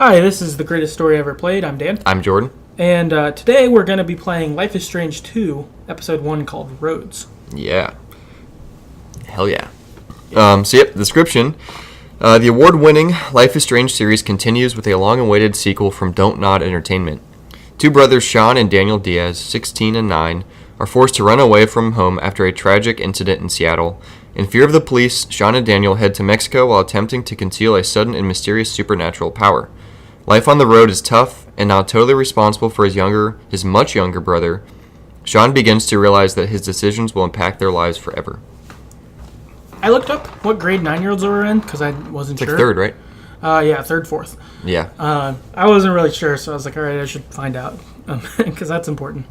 Hi, this is The Greatest Story Ever Played. I'm Dan. I'm Jordan. And today we're going to be playing Life is Strange 2, Episode 1 called Roads. Yeah. Hell yeah. Description. The award-winning Life is Strange series continues with a long-awaited sequel from Don't Nod Entertainment. Two brothers, Sean and Daniel Diaz, 16 and 9, are forced to run away from home after a tragic incident in Seattle. In fear of the police, Sean and Daniel head to Mexico while attempting to conceal a sudden and mysterious supernatural power. Life on the road is tough, and now totally responsible for his much younger brother, Sean begins to realize that his decisions will impact their lives forever. I looked up what grade 9-year-olds were in, because I wasn't sure. It's like third, right? Yeah, third, fourth. Yeah. I wasn't really sure, so I was like, all right, I should find out, because that's important.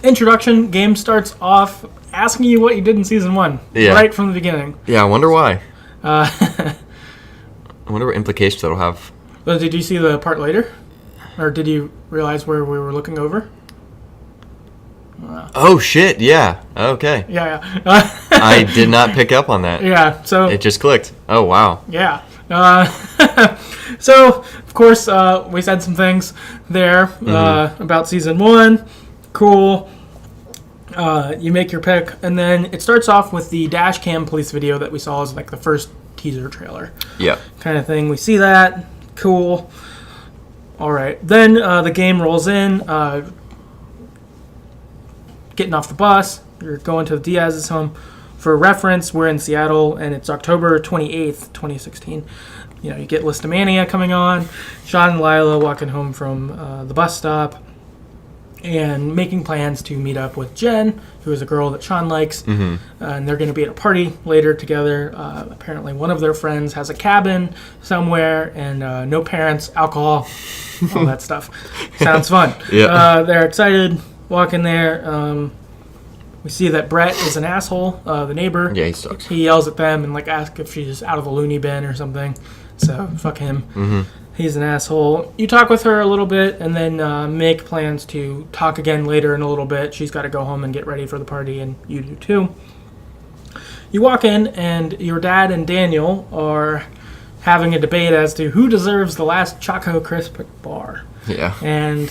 Introduction, game starts off asking you what you did in Season 1, right from the beginning. Yeah, I wonder why. I wonder what implications that'll have. Well, did you see the part later? Or did you realize where we were looking over? Oh, shit, yeah. Okay. Yeah. I did not pick up on that. Yeah, so... It just clicked. Oh, wow. Yeah. So, of course, we said some things there about Season 1. Cool. You make your pick, and then it starts off with the dash cam police video that we saw as like the first teaser trailer. Yeah. Kind of thing. We see that. Cool. All right. Then the game rolls in. Getting off the bus. You're going to the Diaz's home. For reference, we're in Seattle, and it's October 28th, 2016. You know, you get Listomania coming on. Sean and Lila walking home from the bus stop and making plans to meet up with Jen, who is a girl that Sean likes. And they're going to be at a party later together. Apparently one of their friends has a cabin somewhere, and no parents, alcohol, all that stuff. Sounds fun. Yeah. They're excited, walking there. We see that Brett is an asshole, the neighbor. Yeah, he sucks. He yells at them and asks if she's out of the loony bin or something. So, fuck him. He's an asshole. You talk with her a little bit and then make plans to talk again later in a little bit. She's got to go home and get ready for the party, and you do too. You walk in, and your dad and Daniel are having a debate as to who deserves the last Choco Crisp bar. Yeah. And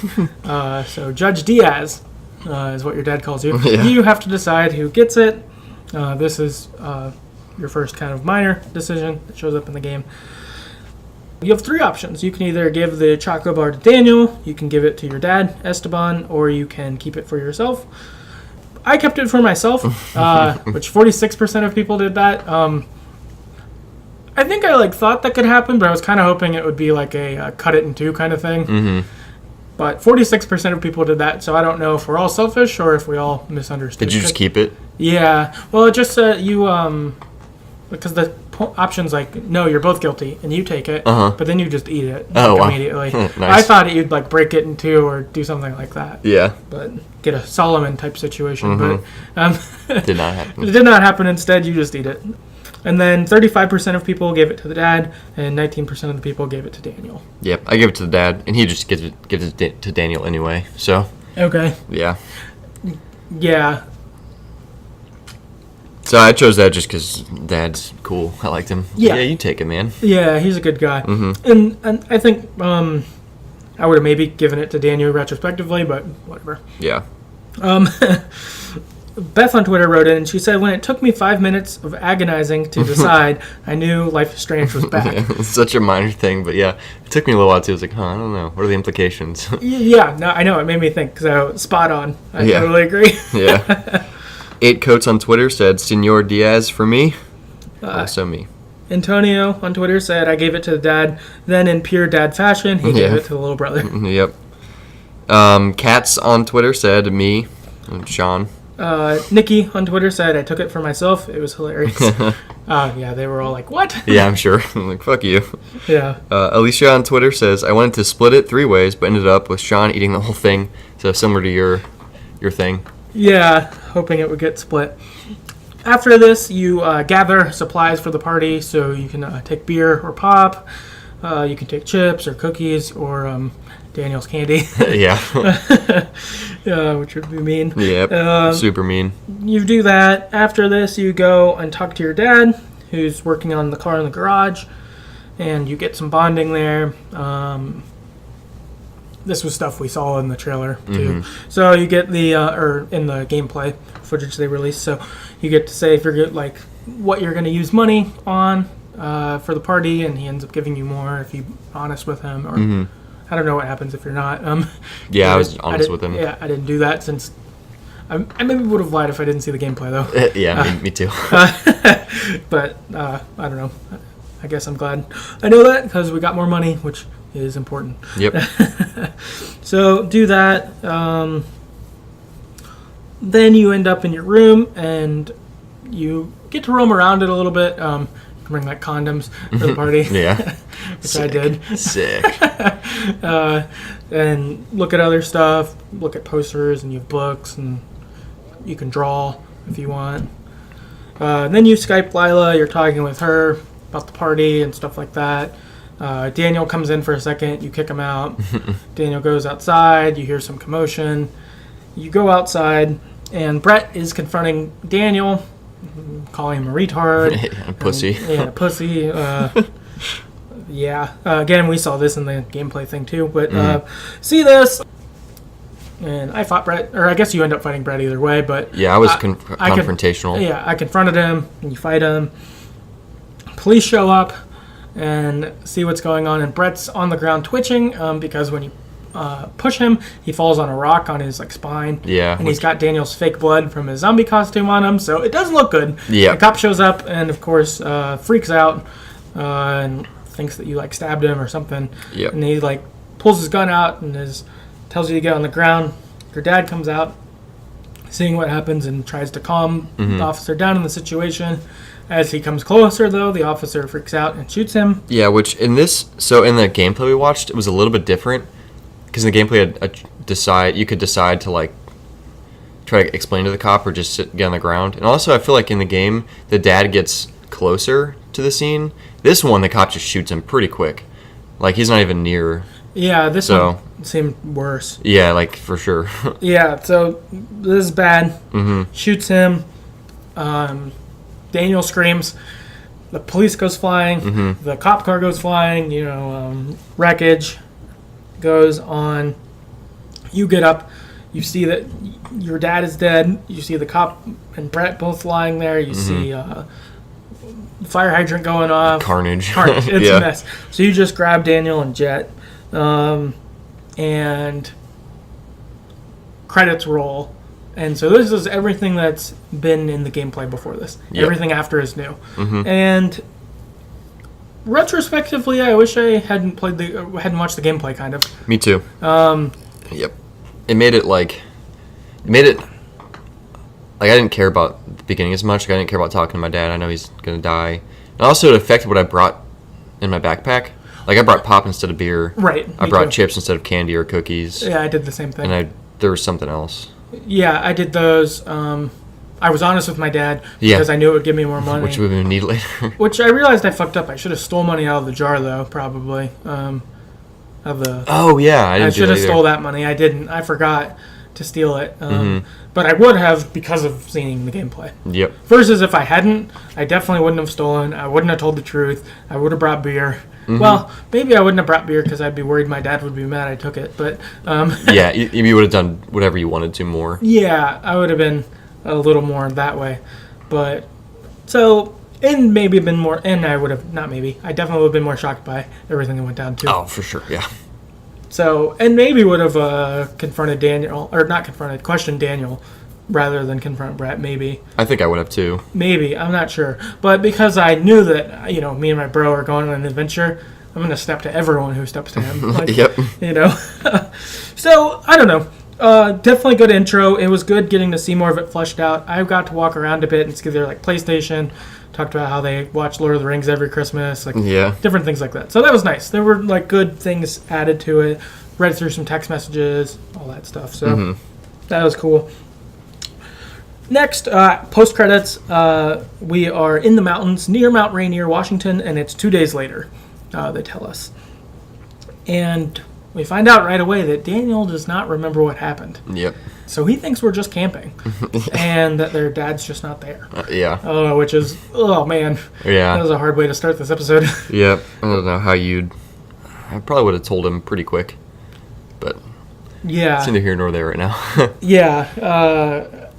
so Judge Diaz is what your dad calls you. Yeah. You have to decide who gets it. This is your first kind of minor decision that shows up in the game. You have three options. You can either give the Choco Bar to Daniel, you can give it to your dad, Esteban, or you can keep it for yourself. I kept it for myself, which 46% of people did that. I think I thought that could happen, but I was kind of hoping it would be like a cut it in two kind of thing. But 46% of people did that, so I don't know if we're all selfish or if we all misunderstood. Did you just keep it? Yeah. Well, it just because the option's no, you're both guilty, and you take it, but then you just eat it immediately. Nice. I thought you'd break it in two or do something like that. Yeah. But get a Solomon type situation. But did not happen. It did not happen. Instead, you just eat it. And then 35% of people gave it to the dad, and 19% of the people gave it to Daniel. Yep, I gave it to the dad, and he just gives it to Daniel anyway. So. Okay. Yeah. Yeah. So I chose that just because Dad's cool. I liked him. Yeah, you take it, man. Yeah, he's a good guy. And I think I would have maybe given it to Daniel retrospectively, but whatever. Yeah. Beth on Twitter wrote in, and she said, when it took me 5 minutes of agonizing to decide, I knew Life is Strange was back. It's such a minor thing, but yeah, it took me a little while too. I was like, I don't know. What are the implications? Yeah, no, I know. It made me think, so spot on. I totally agree. Yeah. 8 Coats on Twitter said, Senor Diaz for me. Also me. Antonio on Twitter said, I gave it to the dad. Then in pure dad fashion, he gave it to the little brother. Yep. Cats on Twitter said, me. And Sean. Nikki on Twitter said, I took it for myself. It was hilarious. Yeah, they were all like, what? Yeah, I'm sure. I'm like, fuck you. Yeah. Alicia on Twitter says, I wanted to split it 3 ways, but ended up with Sean eating the whole thing. So similar to your thing. Yeah, hoping it would get split. After this, you gather supplies for the party, so you can take beer or pop. You can take chips or cookies or Daniel's candy. Yeah. Which would be mean. Yep, super mean. You do that. After this, you go and talk to your dad, who's working on the car in the garage. and you get some bonding there. This was stuff we saw in the trailer too. So you get the or in the gameplay footage they released. So you get to say if you're like what you're going to use money on for the party, and he ends up giving you more if you're honest with him. Or I don't know what happens if you're not. I was honest with him. Yeah, I didn't do that since I maybe would have lied if I didn't see the gameplay though. Me too. But I don't know. I guess I'm glad I know that because we got more money, which is important. Yep. So do that. Then you end up in your room and you get to roam around it a little bit. You can bring like condoms for the party. Yeah. Which Sick. I did. Sick. And look at other stuff. Look at posters, and you have books, and you can draw if you want. Then you Skype Lila. You're talking with her about the party and stuff like that. Daniel comes in for a second. You kick him out. Daniel goes outside. You hear some commotion. You go outside, and Brett is confronting Daniel, calling him a retard. A pussy. A pussy. Yeah. Again, we saw this in the gameplay thing too. But see this. And I fought Brett, or I guess you end up fighting Brett either way. But yeah, I was confrontational. I confronted him, and you fight him. Police show up and see what's going on, and Brett's on the ground twitching because when you push him, he falls on a rock on his like spine. Yeah, and he's got Daniel's fake blood from his zombie costume on him, so it doesn't look good. Yeah, the cop shows up and of course freaks out and thinks that you like stabbed him or something. Yeah, and he like pulls his gun out and tells you to get on the ground. Your dad comes out, seeing what happens, and tries to calm the officer down in the situation. As he comes closer, though, the officer freaks out and shoots him. Yeah, which in the gameplay we watched, it was a little bit different. Because in the gameplay, you could decide to like try to explain to the cop or just get on the ground. And also, I feel like in the game, the dad gets closer to the scene. This one, the cop just shoots him pretty quick. Like, he's not even near. Yeah, this one seemed worse. Yeah, like, for sure. Yeah, so this is bad. Shoots him. Daniel screams. The police goes flying. The cop car goes flying. Wreckage goes on. You get up. You see that your dad is dead. You see the cop and Brett both lying there. You see the fire hydrant going off. Carnage. It's a mess. So you just grab Daniel and Jet. And credits roll. And so this is everything that's been in the gameplay before this. Yep. Everything after is new. And retrospectively, I wish I hadn't watched the gameplay. Kind of. Me too. Yep. It made it like I didn't care about the beginning as much. Like, I didn't care about talking to my dad. I know he's gonna die. And also, it affected what I brought in my backpack. Like, I brought pop instead of beer. Right. I brought chips instead of candy or cookies. Yeah, I did the same thing. And there was something else. Yeah, I did those. I was honest with my dad because I knew it would give me more money. Which we would need later. Which I realized I fucked up. I should have stole money out of the jar, though, probably. Oh, yeah. I should have stole that money. I didn't. I forgot to steal it. But I would have because of seeing the gameplay. Yep. Versus if I hadn't, I definitely wouldn't have stolen. I wouldn't have told the truth. I would have brought beer. Well, maybe I wouldn't have brought beer because I'd be worried my dad would be mad I took it. But yeah, you would have done whatever you wanted to more. Yeah, I would have been a little more that way. But so, and maybe been more, and I would have, not maybe, I definitely would have been more shocked by everything that went down too. Oh, for sure, yeah. So, and maybe would have confronted Daniel, or not confronted, questioned Daniel rather than confront Brett, maybe. I think I would have too. Maybe, I'm not sure. But because I knew that, me and my bro are going on an adventure, I'm going to step to everyone who steps to him. Like, yep. So, I don't know. Definitely good intro. It was good getting to see more of it fleshed out. I got to walk around a bit and see their PlayStation. Talked about how they watch Lord of the Rings every Christmas, different things like that. So that was nice. There were good things added to it. Read through some text messages, all that stuff. So that was cool. Next, post credits. We are in the mountains near Mount Rainier, Washington, and it's 2 days later. They tell us, and we find out right away that Daniel does not remember what happened. Yep. So he thinks we're just camping, and that their dad's just not there. Yeah. Oh, which is, oh man. Yeah. That was a hard way to start this episode. Yep. I don't know how I probably would have told him pretty quick, but Yeah. it's neither here nor there right now. Yeah.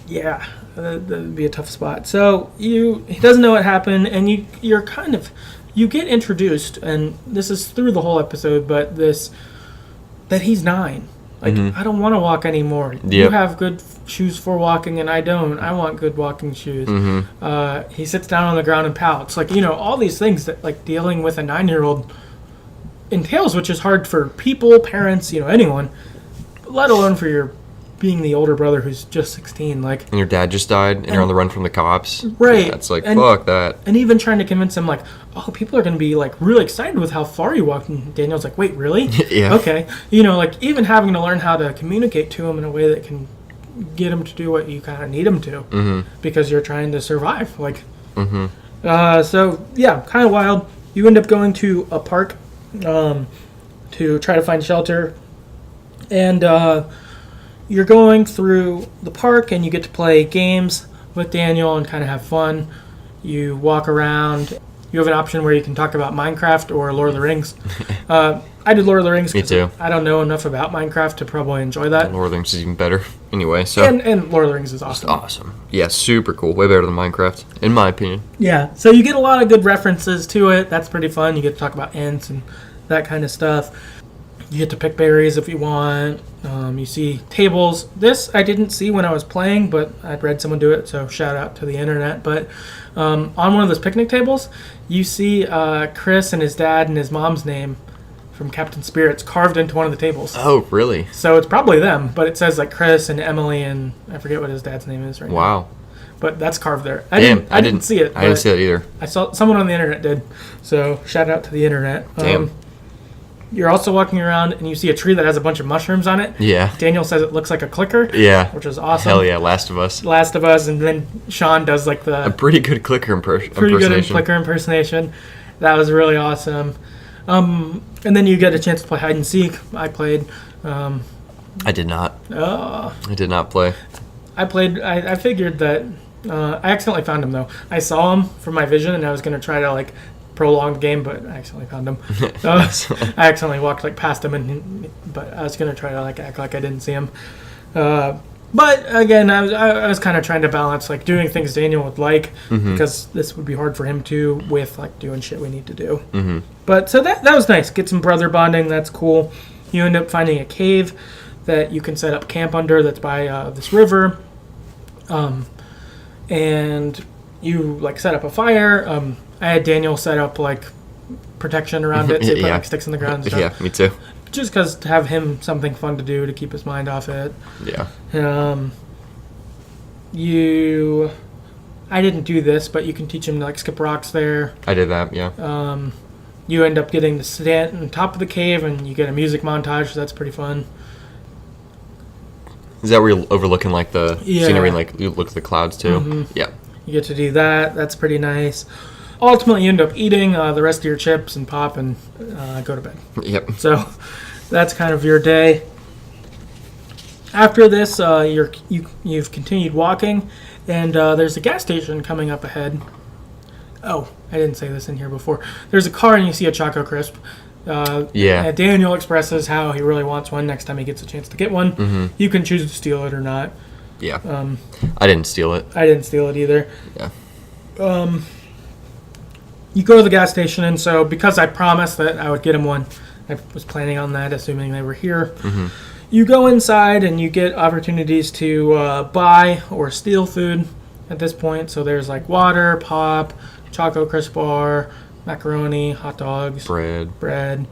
Yeah. That'd be a tough spot. So he doesn't know what happened, and you get introduced, and this is through the whole episode, but that he's 9. Like, I don't want to walk anymore. Yep. You have good shoes for walking, and I don't. I want good walking shoes. He sits down on the ground and pouts. Like, all these things that, like, dealing with a 9-year-old entails, which is hard for people, parents, anyone, let alone for being the older brother who's just 16. Like, And your dad just died, and you're on the run from the cops. Right. That's like, fuck that. And even trying to convince him, like, oh, people are going to be, like, really excited with how far you walked. And Daniel's like, wait, really? Yeah. Okay. Like, even having to learn how to communicate to him in a way that can get him to do what you kind of need him to. Because you're trying to survive. Like, so, yeah, kind of wild. You end up going to a park to try to find shelter. And you're going through the park, and you get to play games with Daniel and kind of have fun. You walk around. You have an option where you can talk about Minecraft or Lord of the Rings. I did Lord of the Rings. Me too. I don't know enough about Minecraft to probably enjoy that. Lord of the Rings is even better. Anyway, so. And Lord of the Rings is awesome. Awesome. Yeah, super cool. Way better than Minecraft, in my opinion. Yeah, so you get a lot of good references to it. That's pretty fun. You get to talk about ants and that kind of stuff. You get to pick berries if you want. You see tables. This I didn't see when I was playing, but I'd read someone do it, so shout out to the internet. But on one of those picnic tables, you see Chris and his dad and his mom's name from Captain Spirits carved into one of the tables. Oh, really? So it's probably them, but it says like Chris and Emily and I forget what his dad's name is right now. Wow. But that's carved there. I didn't see it. I didn't see it either. I saw someone on the internet did. So shout out to the internet. Damn. You're also walking around and you see a tree that has a bunch of mushrooms on it. Yeah. Daniel says it looks like a clicker. Yeah. Which is awesome. Hell yeah, Last of Us. Last of Us, and then Sean does like A pretty good clicker pretty impersonation. good clicker impersonation. That was really awesome. And then you get a chance to play hide and seek. I played. I did not. I did not play. played. I figured that. I accidentally found him though. I saw him from my vision, and I was gonna try to like prolong the game, but I accidentally found him. I accidentally walked like past him, but I was gonna try to like act like I didn't see him. But again, I was kind of trying to balance like doing things Daniel would like, because this would be hard for him too with like doing shit we need to do. But so that was nice. Get some brother bonding. That's cool. You end up finding a cave that you can set up camp under. That's by this river, and you like set up a fire. I had Daniel set up like protection around it, so you put like sticks in the ground and stuff. Yeah, me too. Just because to have him something fun to do to keep his mind off it. Yeah. I didn't do this, but you can teach him to like skip rocks there. I did that, yeah. You end up getting to stand on top of the cave, and you get a music montage, so that's pretty fun. Is that where you're overlooking like the scenery and like you look at the clouds too? Yeah. You get to do that. That's pretty nice. Ultimately, you end up eating the rest of your chips and pop and go to bed. Yep. So that's kind of your day. After this, you've continued walking, and there's a gas station coming up ahead. Oh, I didn't say this in here before. There's a car, and you see a Choco Crisp. And Daniel expresses how he really wants one next time he gets a chance to get one. You can choose to steal it or not. Yeah. I didn't steal it. I didn't steal it either. Yeah. You go to the gas station, and so because I promised that I would get him one, I was planning on that, assuming they were here. You go inside, and you get opportunities to buy or steal food at this point. So there's like water, pop, Choco Crisp bar, macaroni, hot dogs, bread. I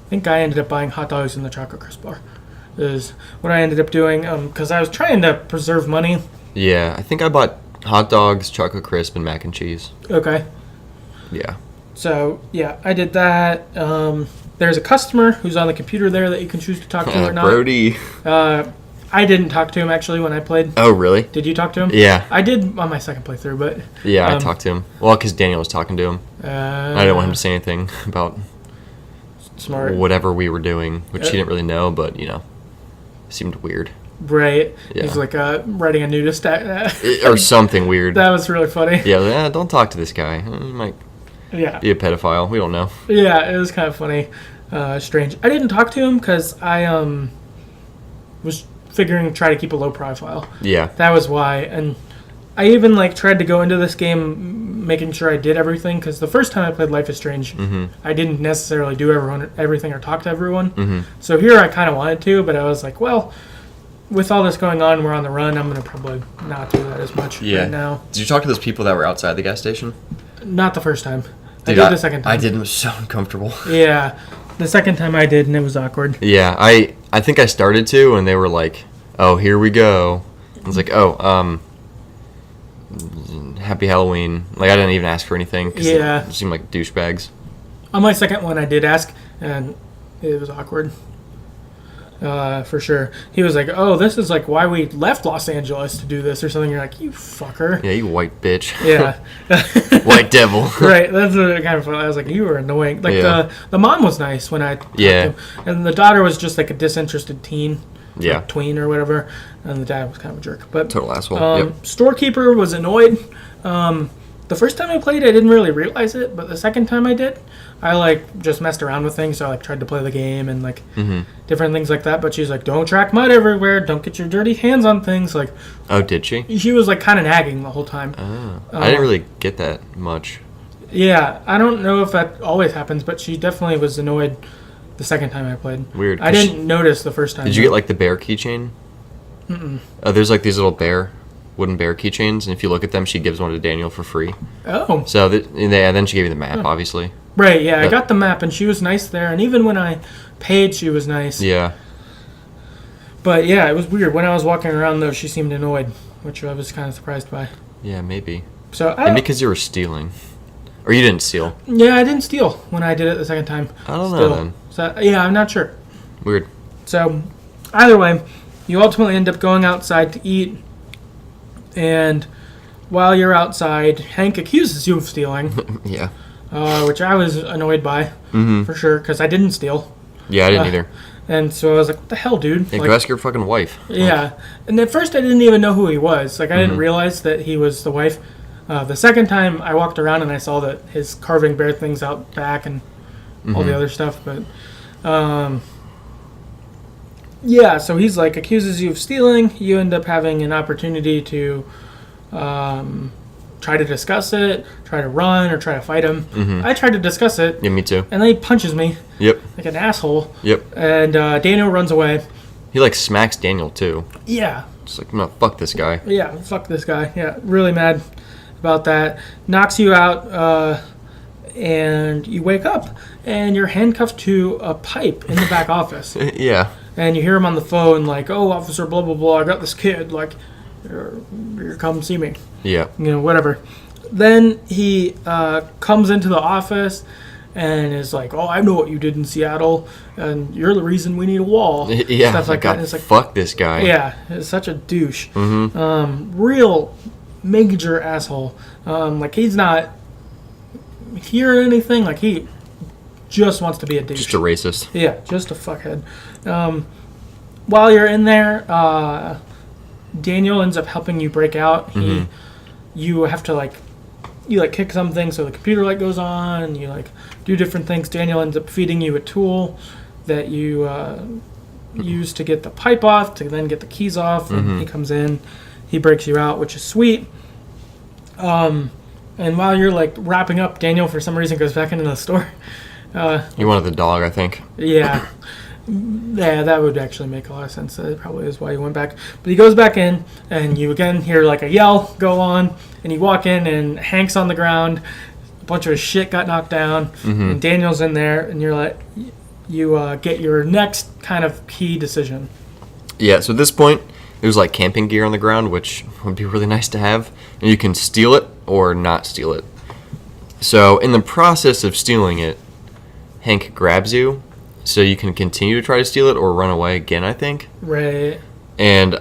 think I ended up buying hot dogs in the Choco Crisp bar. Is what I ended up doing because I was trying to preserve money. Yeah, I think I bought hot dogs, Choco Crisp, and mac and cheese. Okay. Yeah. So, yeah, I did that. There's a customer who's on the computer there that you can choose to talk to or not. Brody. I didn't talk to him, actually, when I played. Oh, really? Did you talk to him? Yeah. I did on my second playthrough, but... Yeah, I talked to him. Well, because Daniel was talking to him. I didn't want him to say anything about Smart. whatever we were doing, which she didn't really know, but, seemed weird. Right. Yeah. He's like writing a nudist Or something weird. That was really funny. Yeah, don't talk to this guy. He might be a pedophile. We don't know. Yeah, it was kind of funny. Strange. I didn't talk to him because I was figuring to try to keep a low profile. Yeah. That was why. And I even tried to go into this game making sure I did everything, because the first time I played Life is Strange, I didn't necessarily do everything or talk to everyone. So here I kind of wanted to, but I was like, well, with all this going on, we're on the run, I'm going to probably not do that as much right now. Did you talk to those people that were outside the gas station? Not the first time. Dude, I did the second time. I did, and it was so uncomfortable. Yeah. The second time I did, and it was awkward. Yeah, I think I started to, and they were like, oh, here we go. I was like, oh, Happy Halloween. I didn't even ask for anything. Cause Yeah. They seemed like douchebags. On my second one, I did ask, and it was awkward. For sure. He was like, oh, this is why we left Los Angeles to do this or something. You're like, you fucker. Yeah, you white bitch. Yeah. White devil. Right. That's what kind of fun. I was like, you were annoying. The mom was nice when I talked to him. And the daughter was just a disinterested teen. Yeah. Tween or whatever. And the dad was kind of a jerk. But total asshole. Storekeeper was annoyed. The first time I played, I didn't really realize it, but the second time I did, I just messed around with things. So I tried to play the game and different things like that. But she's like, "Don't track mud everywhere. Don't get your dirty hands on things." Oh, did she? She was kind of nagging the whole time. I didn't really get that much. Yeah, I don't know if that always happens, but she definitely was annoyed the second time I played. Weird. I didn't notice the first time. Did you get the bear keychain? There's these little wooden bear keychains, and if you look at them, she gives one to Daniel for free. Oh. So then she gave you the map, obviously. Right, yeah, I got the map, and she was nice there, and even when I paid, she was nice. Yeah. But yeah, it was weird. When I was walking around, though, she seemed annoyed, which I was kind of surprised by. Yeah, maybe. So and because you were stealing. Or you didn't steal. Yeah, I didn't steal when I did it the second time. I don't know then. So, yeah, I'm not sure. Weird. So, either way, you ultimately end up going outside to eat, and while you're outside, Hank accuses you of stealing. Yeah. Which I was annoyed by, for sure, because I didn't steal. Yeah, I didn't either. And so I was like, what the hell, dude? Yeah, go ask your fucking wife. Yeah. And at first I didn't even know who he was. I didn't realize that he was the wife. The second time I walked around and I saw that his carving bear things out back and all the other stuff. But, yeah, so he's accuses you of stealing. You end up having an opportunity to try to discuss it, try to run, or try to fight him. I tried to discuss it. Yeah, me too. And then he punches me. Yep. Like an asshole. Yep. And Daniel runs away. He smacks Daniel too. Yeah. Just no, fuck this guy. Yeah, fuck this guy. Yeah, really mad about that. Knocks you out, and you wake up, and you're handcuffed to a pipe in the back office. Yeah. And you hear him on the phone oh, officer, blah, blah, blah, I got this kid, you're come see me. Yeah. Whatever. Then he comes into the office and is like, oh, I know what you did in Seattle, and you're the reason we need a wall. Yeah. Stuff like that. And it's fuck this guy. Yeah, it's such a douche. Real major asshole. He's not hearing anything. He just wants to be a douche. Just a racist. Yeah, just a fuckhead. While you're in there, Daniel ends up helping you break out. You have to you kick something so the computer light goes on, and you do different things. Daniel ends up feeding you a tool that you use to get the pipe off, to then get the keys off. And he comes in, he breaks you out, which is sweet. And while you're wrapping up, Daniel for some reason goes back into the store. You wanted the dog, I think. Yeah. Yeah, that would actually make a lot of sense. That probably is why he went back. But he goes back in, and you again hear a yell go on, and you walk in, and Hank's on the ground. A bunch of his shit got knocked down, and Daniel's in there, and you're you get your next kind of key decision. Yeah, so at this point, there's camping gear on the ground, which would be really nice to have, and you can steal it or not steal it. So in the process of stealing it, Hank grabs you, so you can continue to try to steal it or run away again, I think. Right. And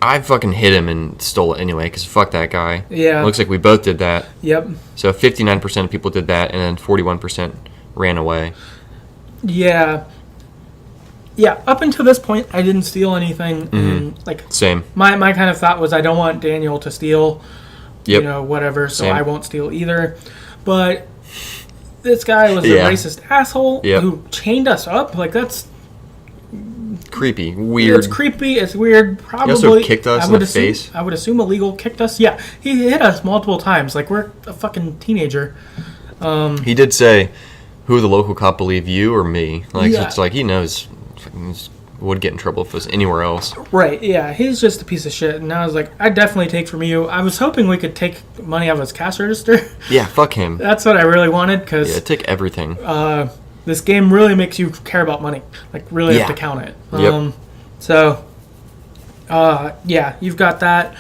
I fucking hit him and stole it anyway, because fuck that guy. Yeah. It looks like we both did that. Yep. So 59% of people did that, and then 41% ran away. Yeah. Yeah, up until this point, I didn't steal anything. And, like, Same. My kind of thought was I don't want Daniel to steal, Yep. whatever, so Same. I won't steal either. But this guy was Yeah. a racist asshole Yep. who chained us up. Like, that's... Creepy. Weird. It's creepy. It's weird. Probably. He also kicked us in the face. I would assume illegal. Kicked us. Yeah, he hit us multiple times. Like, we're a fucking teenager. He did say, who would the local cop believe, you or me? Like, Yeah. it's like he knows he would get in trouble if it was anywhere else. Right, yeah. He's just a piece of shit. And I was like, I'd definitely take from you. I was hoping we could take money out of his cash register. Yeah, fuck him. That's what I really wanted, because Yeah, take everything. this game really makes you care about money. Like, really have to count it. Yep. So, yeah, you've got that.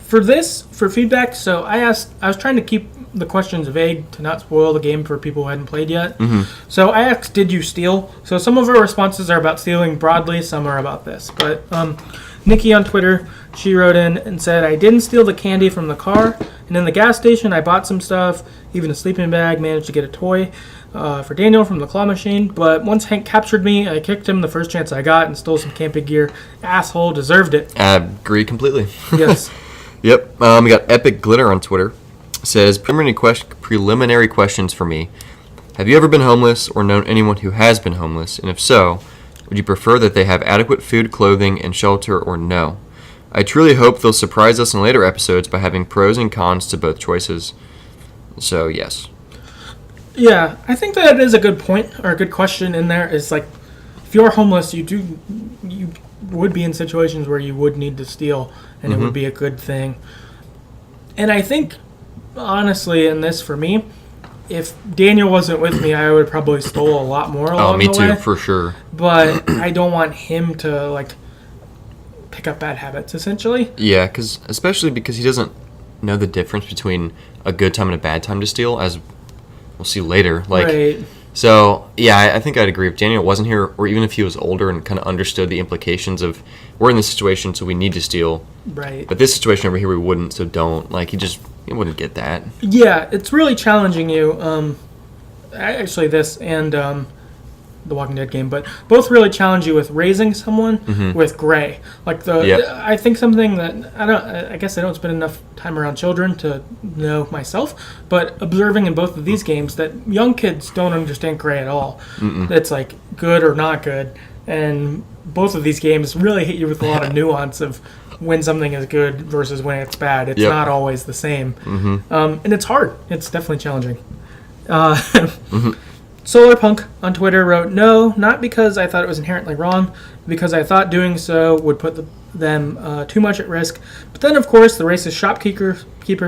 For feedback, so I was trying to keep the questions vague to not spoil the game for people who hadn't played yet. So I asked, did you steal? So some of our responses are about stealing broadly, some are about this. But Nikki on Twitter, she wrote in and said, I didn't steal the candy from the car, and in the gas station I bought some stuff, even a sleeping bag, managed to get a toy for Daniel from the claw machine, but once Hank captured me, I kicked him the first chance I got and stole some camping gear. Asshole, deserved it. I agree completely. Yes. Yep. We got Epic Glitter on Twitter. Says, preliminary questions for me. Have you ever been homeless or known anyone who has been homeless? And if so, would you prefer that they have adequate food, clothing, and shelter, or no? I truly hope they'll surprise us in later episodes by having pros and cons to both choices. So, yes. Yeah, I think that is a good point, or a good question in there, is like, if you're homeless, you would be in situations where you would need to steal, and it would be a good thing. And I think, honestly, in this for me, if Daniel wasn't with me, I would probably stole a lot more along me the too, way. for sure. But I don't want him to, like, pick up bad habits, essentially. Yeah, especially because he doesn't know the difference between a good time and a bad time to steal, as we'll see later. Like, Right. So, yeah, I think I'd agree. If Daniel wasn't here, or even if he was older and kind of understood the implications of, we're in this situation, so we need to steal. Right. But this situation over here, we wouldn't, so don't. Like, he wouldn't get that. Yeah, it's really challenging you. Actually, this and the Walking Dead game, but both really challenge you with raising someone with gray. Like I think something that I guess I don't spend enough time around children to know myself, but observing in both of these games that young kids don't understand gray at all. It's like good or not good, and both of these games really hit you with a lot of nuance of when something is good versus when it's bad. It's not always the same, and it's hard. It's definitely challenging. Solarpunk on Twitter wrote, no, not because I thought it was inherently wrong, because I thought doing so would put them too much at risk. But then, of course, the racist shopkeeper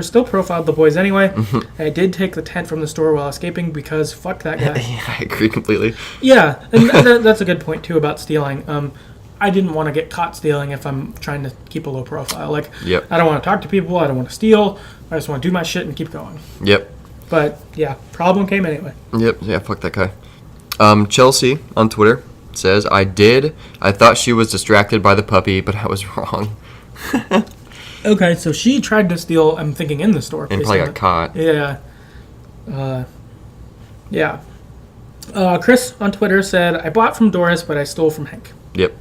still profiled the boys anyway. I did take the tent from the store while escaping because fuck that guy. Yeah, I agree completely. Yeah, and that's a good point, too, about stealing. I didn't want to get caught stealing if I'm trying to keep a low profile. Like, I don't want to talk to people. I don't want to steal. I just want to do my shit and keep going. Yep. But, yeah, problem came anyway. Yep, yeah, fuck that guy. Chelsea on Twitter says, I thought she was distracted by the puppy, but I was wrong. Okay, so she tried to steal, I'm thinking, in the store. And probably got caught. Yeah. Yeah. Chris on Twitter said, I bought from Doris, but I stole from Hank. Yep.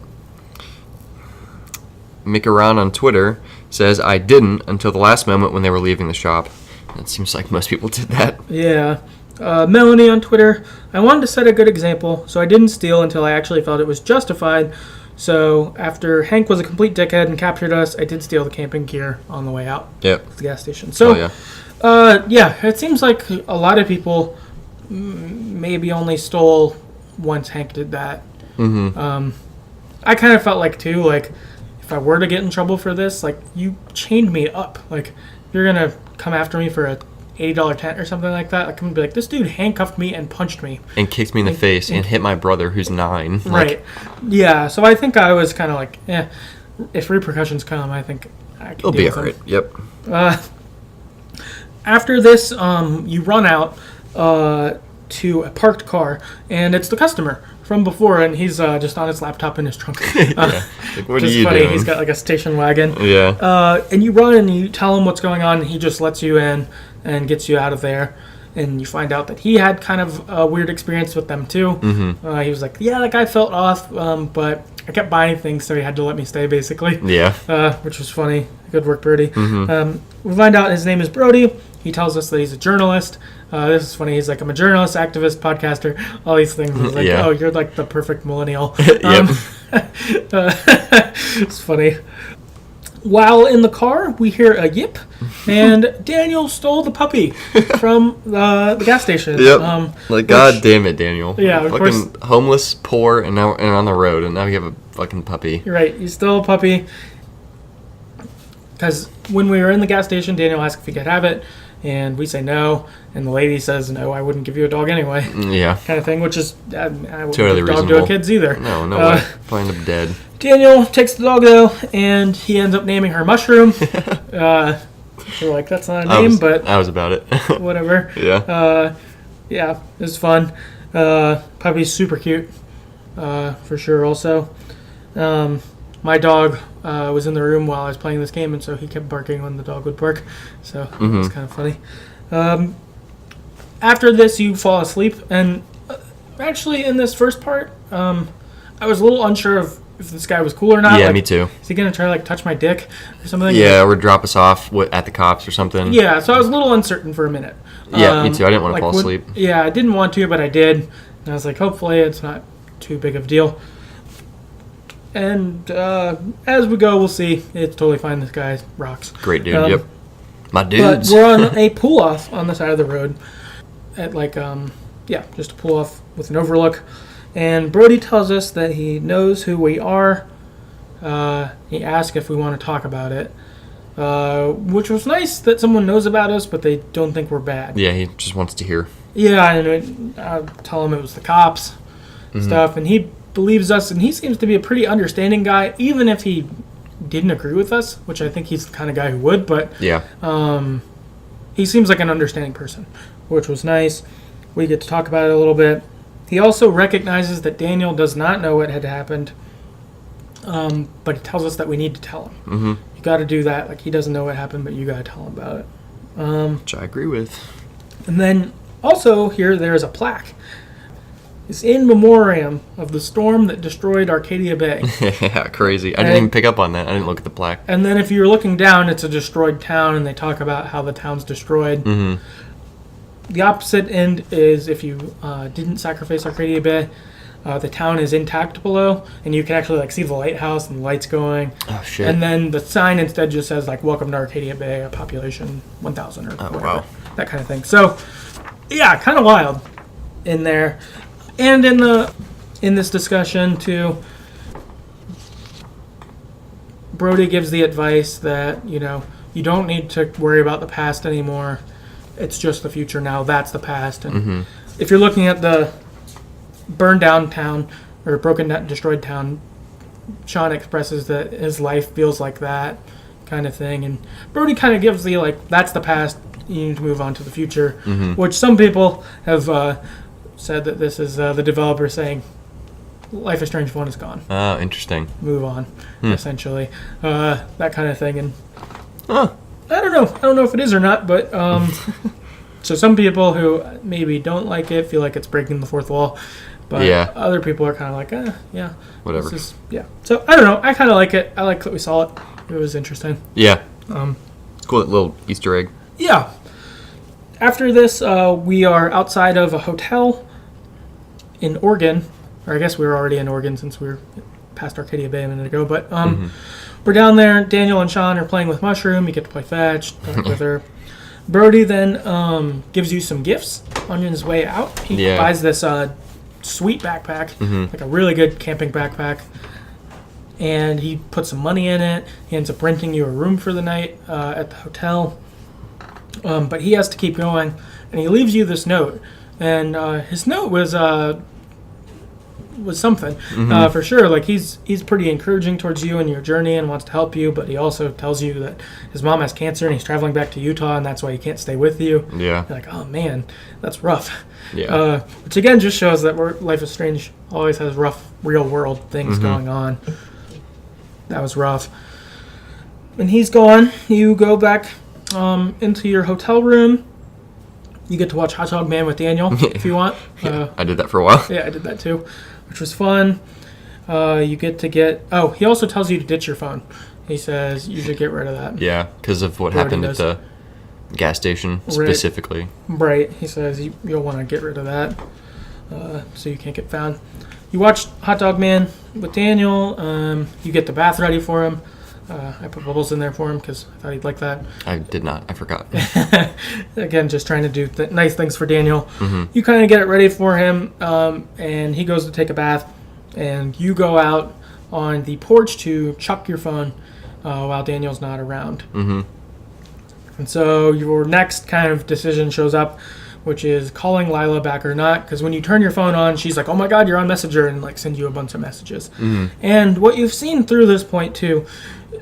Mick Around on Twitter says, I didn't until the last moment when they were leaving the shop. It seems like most people did that. Yeah. Melanie on Twitter, I wanted to set a good example, so I didn't steal until I actually felt it was justified. So after Hank was a complete dickhead and captured us, I did steal the camping gear on the way out to the gas station. So, yeah, it seems like a lot of people maybe only stole once Hank did that. I kind of felt like, too, like, if I were to get in trouble for this, like, you chained me up. Like, you're going to come after me for a $80 tent or something like that. I'm going to be like, this dude handcuffed me and punched me. And kicked me in the face and hit my brother who's 9. Right. Yeah, so I think I was kind of like, if repercussions come, I think I can it'll be alright. Yep. After this, you run out to a parked car, and it's the customer from before, and he's just on his laptop in his trunk. Like, what are you funny. doing? He's got like a station wagon. Yeah. And you run and you tell him what's going on, and he just lets you in and gets you out of there. and you find out that he had kind of a weird experience with them too. He was like, yeah, that guy felt off, but I kept buying things, so he had to let me stay, basically. Yeah. Which was funny. Good work, Brody. We find out his name is Brody. He tells us that he's a journalist. This is funny. He's like, I'm a journalist, activist, podcaster, all these things. He's like, oh, you're like the perfect millennial. It's funny. While in the car, we hear a yip, and Daniel stole the puppy from the gas station. God damn it, Daniel. Yeah, of course. Fucking homeless, poor, and on the road, and now you have a fucking puppy. You're right. You stole a puppy. Because when we were in the gas station, Daniel asked if he could have it, and we say no, and the lady says, no, I wouldn't give you a dog anyway. Yeah. Kind of thing, which is, I wouldn't totally give a dog reasonable. to kids either. No way. Probably end up dead. Daniel takes the dog, though, and he ends up naming her Mushroom. We're like, that's not a name, but... I was about it. Whatever. Yeah. Yeah, it was fun. Puppy's super cute, for sure, also. My dog was in the room while I was playing this game, and so he kept barking when the dog would bark. So it was kind of funny. After this, you fall asleep. And actually, in this first part, I was a little unsure of if this guy was cool or not. Yeah, like, me too. Is he going to try to touch my dick or something? Yeah, or drop us off at the cops or something. Yeah, so I was a little uncertain for a minute. Yeah, me too. I didn't want to fall asleep. Yeah, I didn't want to, but I did. And I was like, hopefully it's not too big of a deal. And as we go, we'll see. It's totally fine. This guy rocks. Great dude. Yep. My dudes. But we're on a pull-off on the side of the road. At just a pull-off with an overlook. And Brody tells us that he knows who we are. He asked if we want to talk about it. Which was nice that someone knows about us, but they don't think we're bad. Yeah, he just wants to hear. Yeah, and I tell him it was the cops stuff, and he believes us, and he seems to be a pretty understanding guy, even if he didn't agree with us, which I think he's the kind of guy who would, but he seems like an understanding person, which was nice. We get to talk about it a little bit. He also recognizes that Daniel does not know what had happened, but he tells us that we need to tell him. You got to do that. Like, he doesn't know what happened, but you got to tell him about it. Which I agree with. And then also here, there's a plaque. It's in memoriam of the storm that destroyed Arcadia Bay. Yeah, crazy. I didn't even pick up on that. I didn't look at the plaque. And then if you're looking down, it's a destroyed town, and they talk about how the town's destroyed. The opposite end is if you didn't sacrifice Arcadia Bay, the town is intact below, and you can actually see the lighthouse and the lights going. Oh, shit. And then the sign instead just says, welcome to Arcadia Bay, a population 1,000 or whatever. Wow. That kind of thing. So, yeah, kind of wild in there. And in this discussion, too, Brody gives the advice that, you don't need to worry about the past anymore. It's just the future now. That's the past. And if you're looking at the burned down town or broken down, destroyed town, Sean expresses that his life feels like that kind of thing. And Brody kind of gives the, that's the past. You need to move on to the future, which some people have said that this is the developer saying Life is Strange 1 is gone. Oh, interesting. Move on, essentially. That kind of thing. And I don't know. I don't know if it is or not, but so some people who maybe don't like it feel like it's breaking the fourth wall. But other people are kind of like, yeah. Whatever. So I don't know. I kind of like it. I like that we saw it. It was interesting. Yeah. It's cool, that little Easter egg. Yeah. After this, we are outside of a hotel in Oregon. Or I guess we were already in Oregon since we were past Arcadia Bay a minute ago. But we're down there. Daniel and Sean are playing with Mushroom. You get to play fetch, talk with her. Brody then gives you some gifts on his way out. He buys this sweet backpack, like a really good camping backpack. And he puts some money in it. He ends up renting you a room for the night at the hotel. But he has to keep going, and he leaves you this note. And his note was something for sure. He's pretty encouraging towards you and your journey and wants to help you. But he also tells you that his mom has cancer and he's traveling back to Utah, and that's why he can't stay with you. Yeah. You're like, oh man, that's rough. Yeah. Which again just shows that Life is Strange always has rough, real world things going on. That was rough. And he's gone. You go back into your hotel room. You get to watch Hot Dog Man with Daniel if you want. I did that for a while. Yeah, I did that too, which was fun. You get. Oh, he also tells you to ditch your phone. He says you should get rid of that. Yeah, because of what happened at the gas station specifically. Right. He says you'll want to get rid of that so you can't get found. You watch Hot Dog Man with Daniel. You get the bath ready for him. I put bubbles in there for him because I thought he'd like that. I did not. I forgot. Again, just trying to do nice things for Daniel. Mm-hmm. You kind of get it ready for him, and he goes to take a bath, and you go out on the porch to chuck your phone while Daniel's not around. Mm-hmm. And so your next kind of decision shows up, which is calling Lila back or not. Because when you turn your phone on, she's like, oh my God, you're on Messenger, and like sends you a bunch of messages. Mm-hmm. And what you've seen through this point too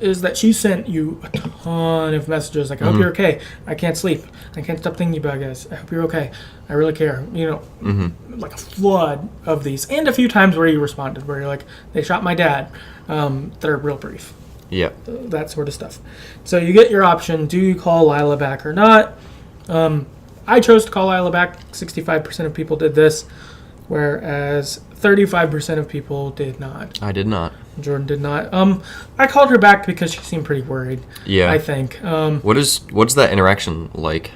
is that she sent you a ton of messages like, I hope you're okay. I can't sleep. I can't stop thinking about you guys. I hope you're okay. I really care. Like a flood of these. And a few times where you responded, where you're like, they shot my dad. That are real brief. Yeah. That sort of stuff. So you get your option. Do you call Lila back or not? I chose to call Lila back. 65% of people did this, whereas 35% of people did not. I did not. Jordan did not. I called her back because she seemed pretty worried. Yeah. I think. What's that interaction like?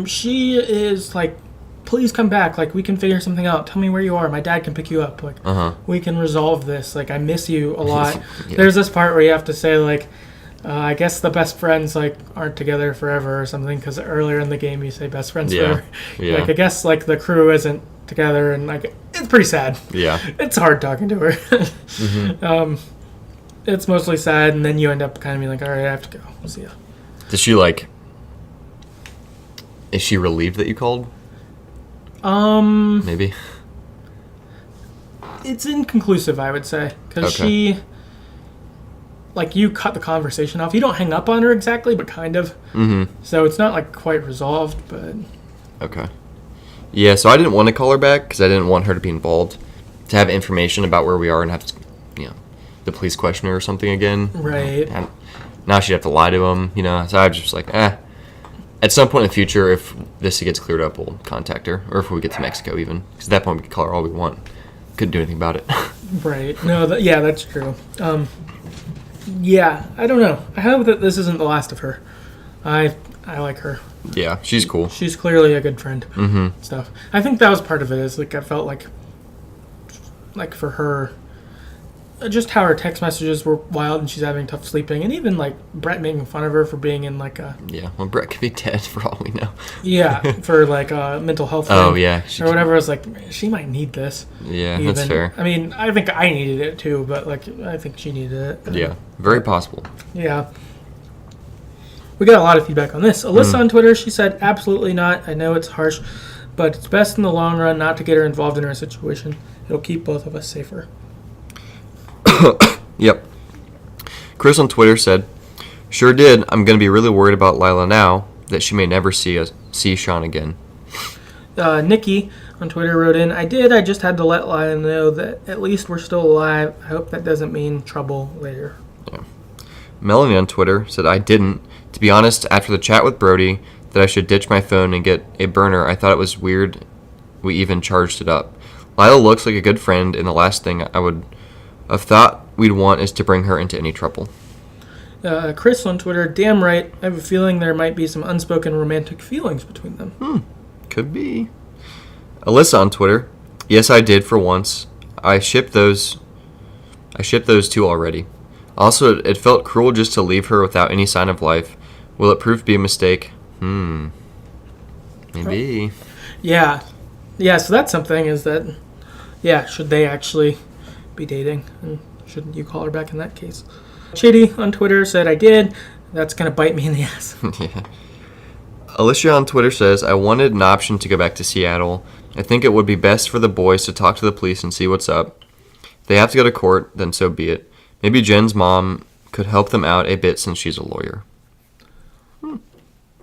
She is like, please come back. Like, we can figure something out. Tell me where you are. My dad can pick you up. Like, we can resolve this. Like, I miss you a lot. Yeah. There's this part where you have to say, like, I guess the best friends, like, aren't together forever or something, because earlier in the game you say best friends forever. Yeah. Like, I guess, like, the crew isn't together, and, like, it's pretty sad. Yeah. It's hard talking to her. It's mostly sad, and then you end up kind of being like, all right, I have to go. We'll see ya. Does she, like... Is she relieved that you called? Maybe. It's inconclusive, I would say, because she... Like, you cut the conversation off. You don't hang up on her exactly, but kind of. Mm-hmm. So it's not, like, quite resolved, but... Okay. Yeah, so I didn't want to call her back because I didn't want her to be involved, to have information about where we are and have to, the police question her or something again. Right. And now she'd have to lie to him, So I was just like, At some point in the future, if this gets cleared up, we'll contact her. Or if we get to Mexico even. Because at that point, we could call her all we want. Couldn't do anything about it. Right. No, that's true. Yeah, I don't know. I hope that this isn't the last of her. I like her. Yeah, she's cool. She's clearly a good friend. Mm-hmm. Stuff. I think that was part of it. Is like I felt like for her, just how her text messages were wild and she's having tough sleeping, and even like Brett making fun of her for being in like a well, Brett could be dead for all we know. For like a mental health thing. Oh yeah, or whatever. I was like, she might need this. Yeah, that's fair. I mean, I think I needed it too, but like I think she needed it. Yeah, very possible. Yeah. We got a lot of feedback on this. Alyssa on Twitter, she said, absolutely not. I know it's harsh, but it's best in the long run not to get her involved in her situation. It'll keep both of us safer. Yep. Chris on Twitter said, sure did. I'm going to be really worried about Lila now that she may never see Sean again. Nikki on Twitter wrote in, I did. I just had to let Lila know that at least we're still alive. I hope that doesn't mean trouble later. Yeah. Melanie on Twitter said, I didn't. To be honest, after the chat with Brody, that I should ditch my phone and get a burner, I thought it was weird we even charged it up. Lila looks like a good friend, and the last thing I would have thought we'd want is to bring her into any trouble. Chris on Twitter, damn right. I have a feeling there might be some unspoken romantic feelings between them. Could be. Alyssa on Twitter, yes, I did for once. I shipped those two already. Also, it felt cruel just to leave her without any sign of life. Will it prove to be a mistake? Maybe. Yeah. Yeah, so that's something is that, should they actually be dating? And shouldn't you call her back in that case? Chitty on Twitter said, I did. That's going to bite me in the ass. Yeah. Alicia on Twitter says, I wanted an option to go back to Seattle. I think it would be best for the boys to talk to the police and see what's up. If they have to go to court, then so be it. Maybe Jen's mom could help them out a bit since she's a lawyer.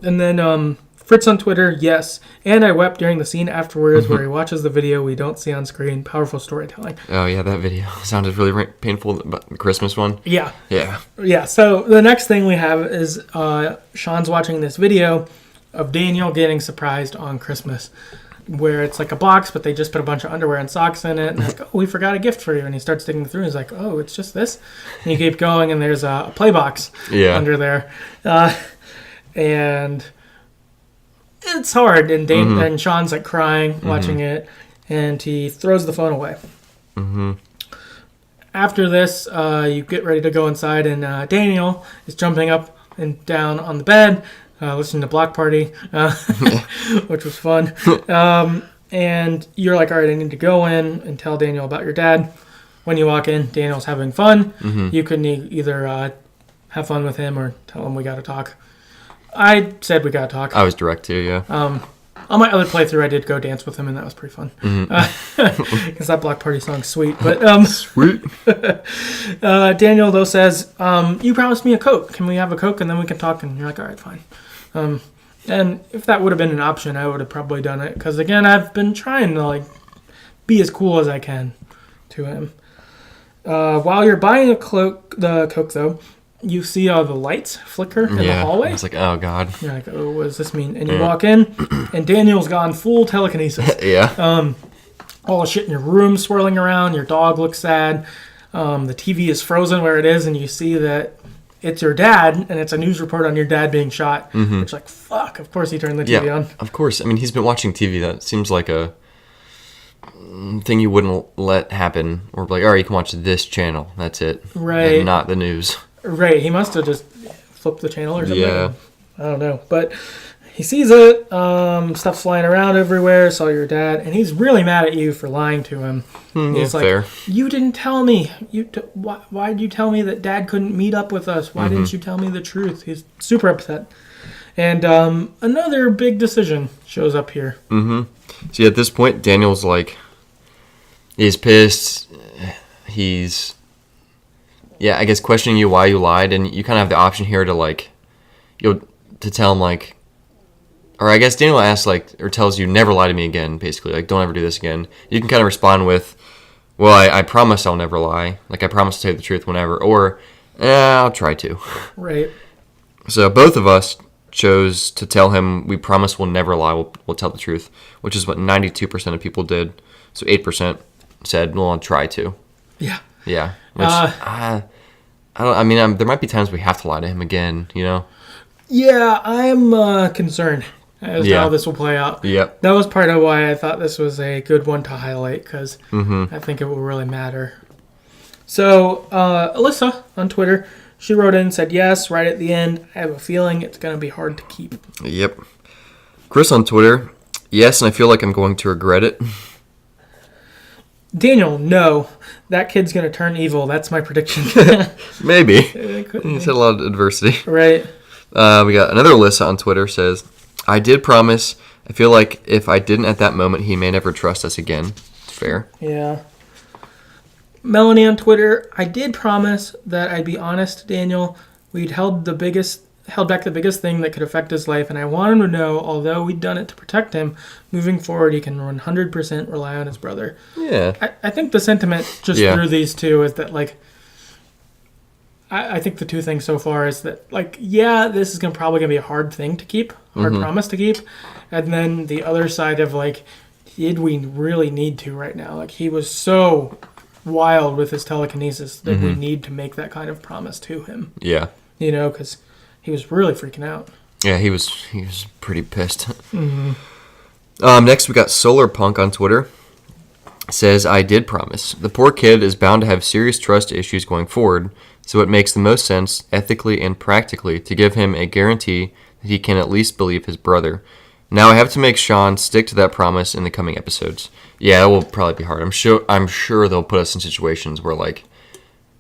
And then Fritz on Twitter, yes. And I wept during the scene afterwards where he watches the video we don't see on screen. Powerful storytelling. Oh, yeah, that video sounded really painful, the Christmas one. Yeah. Yeah. Yeah, so the next thing we have is Sean's watching this video, of Daniel getting surprised on Christmas, where it's like a box, but they just put a bunch of underwear and socks in it, and they're like, oh, we forgot a gift for you. And he starts digging through, and he's like, oh, it's just this? And you keep going, and there's a play box under there. And it's hard, and and Sean's like crying, watching it, and he throws the phone away. After this, you get ready to go inside, and Daniel is jumping up and down on the bed, listening to Block Party, which was fun. And you're like, all right, I need to go in and tell Daniel about your dad. When you walk in, Daniel's having fun. You can either have fun with him or tell him we got to talk. I said we got to talk. I was direct too, yeah. On my other playthrough, I did go dance with him, and that was pretty fun. Because that Block Party song's sweet. But Sweet. Daniel, though, says, you promised me a Coke. Can we have a Coke, and then we can talk? And you're like, all right, fine. And if that would have been an option, I would have probably done it. Because, again, I've been trying to, like, be as cool as I can to him. While you're buying the Coke, though, you see all the lights flicker in the hallway. I was like, oh, God. You're like, oh, what does this mean? And you walk in, and Daniel's gone full telekinesis. All the shit in your room swirling around. Your dog looks sad. The TV is frozen where it is, and you see that it's your dad, and it's a news report on your dad being shot. It's like, fuck, of course he turned the TV on. Of course. I mean, he's been watching TV. That seems like a thing you wouldn't let happen. Or like, all right, you can watch this channel. That's it. Right. And not the news. Right, he must have just flipped the channel or something. Yeah. I don't know. But he sees it, stuff's flying around everywhere, saw your dad, and he's really mad at you for lying to him. He's like, fair. You didn't tell me. Why did you tell me that Dad couldn't meet up with us? Why didn't you tell me the truth? He's super upset. And another big decision shows up here. See, at this point, Daniel's like, he's pissed. He's... I guess questioning you why you lied, and you kind of have the option here to like, to tell him like, or I guess Daniel asks like, or tells you never lie to me again, basically, like don't ever do this again. You can kind of respond with, well, I promise I'll never lie, like I promise to tell you the truth whenever, or I'll try to. Right. So both of us chose to tell him we promise we'll never lie, we'll tell the truth, which is what 92% of people did. So 8% said, well, I'll try to. Yeah. Yeah. Which, I don't. I mean, there might be times we have to lie to him again. You know. Yeah, I'm concerned as to how this will play out. Yep. That was part of why I thought this was a good one to highlight, because I think it will really matter. So, Alyssa on Twitter, she wrote in and said, yes, right at the end, I have a feeling it's going to be hard to keep. Yep. Chris on Twitter, yes, and I feel like I'm going to regret it. Daniel, no. That kid's going to turn evil. That's my prediction. Maybe. He's had a lot of adversity. Right. We got another Alyssa on Twitter says, I did promise. I feel like if I didn't at that moment, he may never trust us again. It's fair. Yeah. Melanie on Twitter, I did promise that I'd be honest, Daniel. We'd held back the biggest thing that could affect his life, and I want him to know, although we'd done it to protect him, moving forward he can 100% rely on his brother. Yeah. I think the sentiment just through these two is that, like, I think the two things so far is that, like, this is probably going to be a hard thing to keep, hard promise to keep, and then the other side of, like, did we really need to right now? Like, he was so wild with his telekinesis that we need to make that kind of promise to him. Yeah. You know, because he was really freaking out. Yeah, he was pretty pissed. Next, we got Solar Punk on Twitter. Says, I did promise. The poor kid is bound to have serious trust issues going forward, so it makes the most sense, ethically and practically, to give him a guarantee that he can at least believe his brother. Now I have to make Sean stick to that promise in the coming episodes. Yeah, it will probably be hard. I'm sure they'll put us in situations where, like,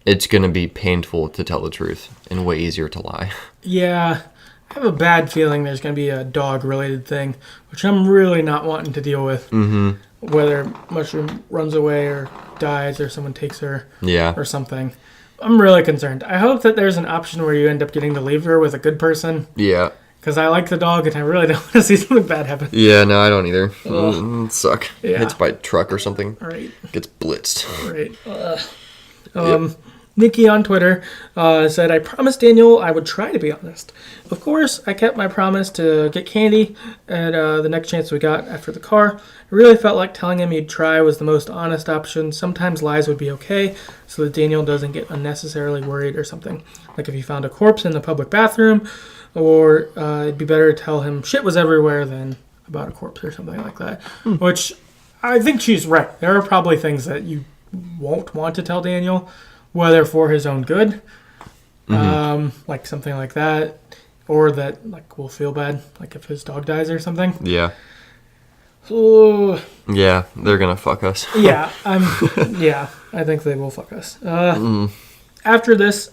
it's going to be painful to tell the truth and way easier to lie. Yeah, I have a bad feeling there's going to be a dog-related thing, which I'm really not wanting to deal with. Whether Mushroom runs away or dies or someone takes her or something. I'm really concerned. I hope that there's an option where you end up getting to leave her with a good person. Yeah. Because I like the dog and I really don't want to see something bad happen. Yeah, no, I don't either. It'd suck. Yeah. Hits by a truck or something. Right. Gets blitzed. Right. Nikki on Twitter said, I promised Daniel I would try to be honest. Of course, I kept my promise to get candy at the next chance we got after the car. I really felt like telling him he'd try was the most honest option. Sometimes lies would be okay, so that Daniel doesn't get unnecessarily worried or something. Like if he found a corpse in the public bathroom, or it'd be better to tell him shit was everywhere than about a corpse or something like that. Which I think she's right. There are probably things that you won't want to tell Daniel, whether for his own good, like something like that, or that like will feel bad, like if his dog dies or something. Yeah. So, Yeah, they're gonna fuck us. yeah, I think they will fuck us. After this,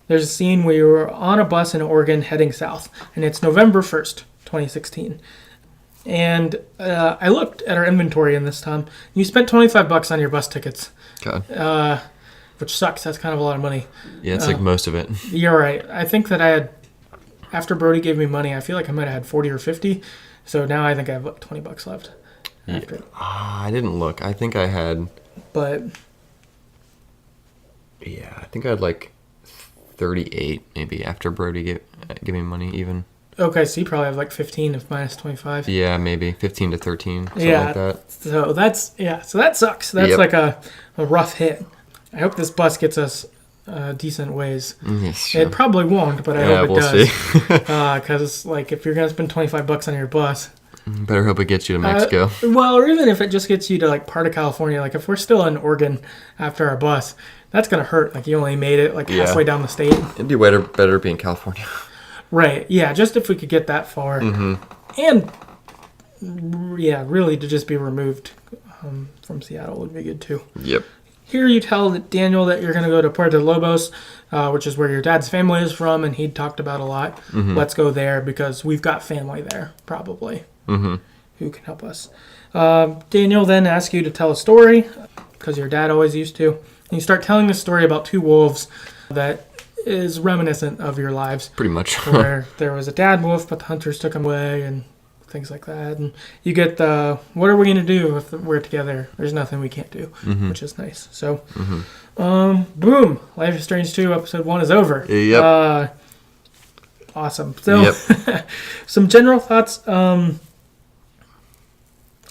there's a scene where you're on a bus in Oregon heading south, and it's November 1st, 2016. And I looked at our inventory in this time. You spent $25 on your bus tickets. God. Which sucks. That's kind of a lot of money. Yeah, it's like most of it. You're right. I think that I had, after Brody gave me money, I feel like I might have had 40 or 50. So now I think I have like $20 left. After. I didn't look. I think I had. But. Yeah, I think I had like 38 maybe after Brody gave me money even. Okay, so you probably have like 15 if minus 25. Yeah, maybe 15 to 13, something like that. So so that sucks. That's like a rough hit. I hope this bus gets us decent ways. Yes, It probably won't, but I hope it does. See. Because like if you're gonna spend $25 on your bus, better hope it gets you to Mexico. Well, or even if it just gets you to like part of California. Like if we're still in Oregon after our bus, that's gonna hurt. Like you only made it like halfway down the state. It'd be better be in California. Right. Yeah. Just if we could get that far, and really to just be removed from Seattle would be good too. Yep. Here you tell Daniel that you're going to go to Puerto Lobos, which is where your dad's family is from, and he'd talked about a lot. Let's go there because we've got family there, probably, who can help us. Daniel then asks you to tell a story, because your dad always used to. And you start telling the story about two wolves that is reminiscent of your lives. Pretty much. Where there was a dad wolf, but the hunters took him away, and things like that. And you get the, what are we going to do if we're together? There's nothing we can't do, which is nice. So, boom. Life is Strange 2, episode 1 is over. Yep. Awesome. So, some general thoughts.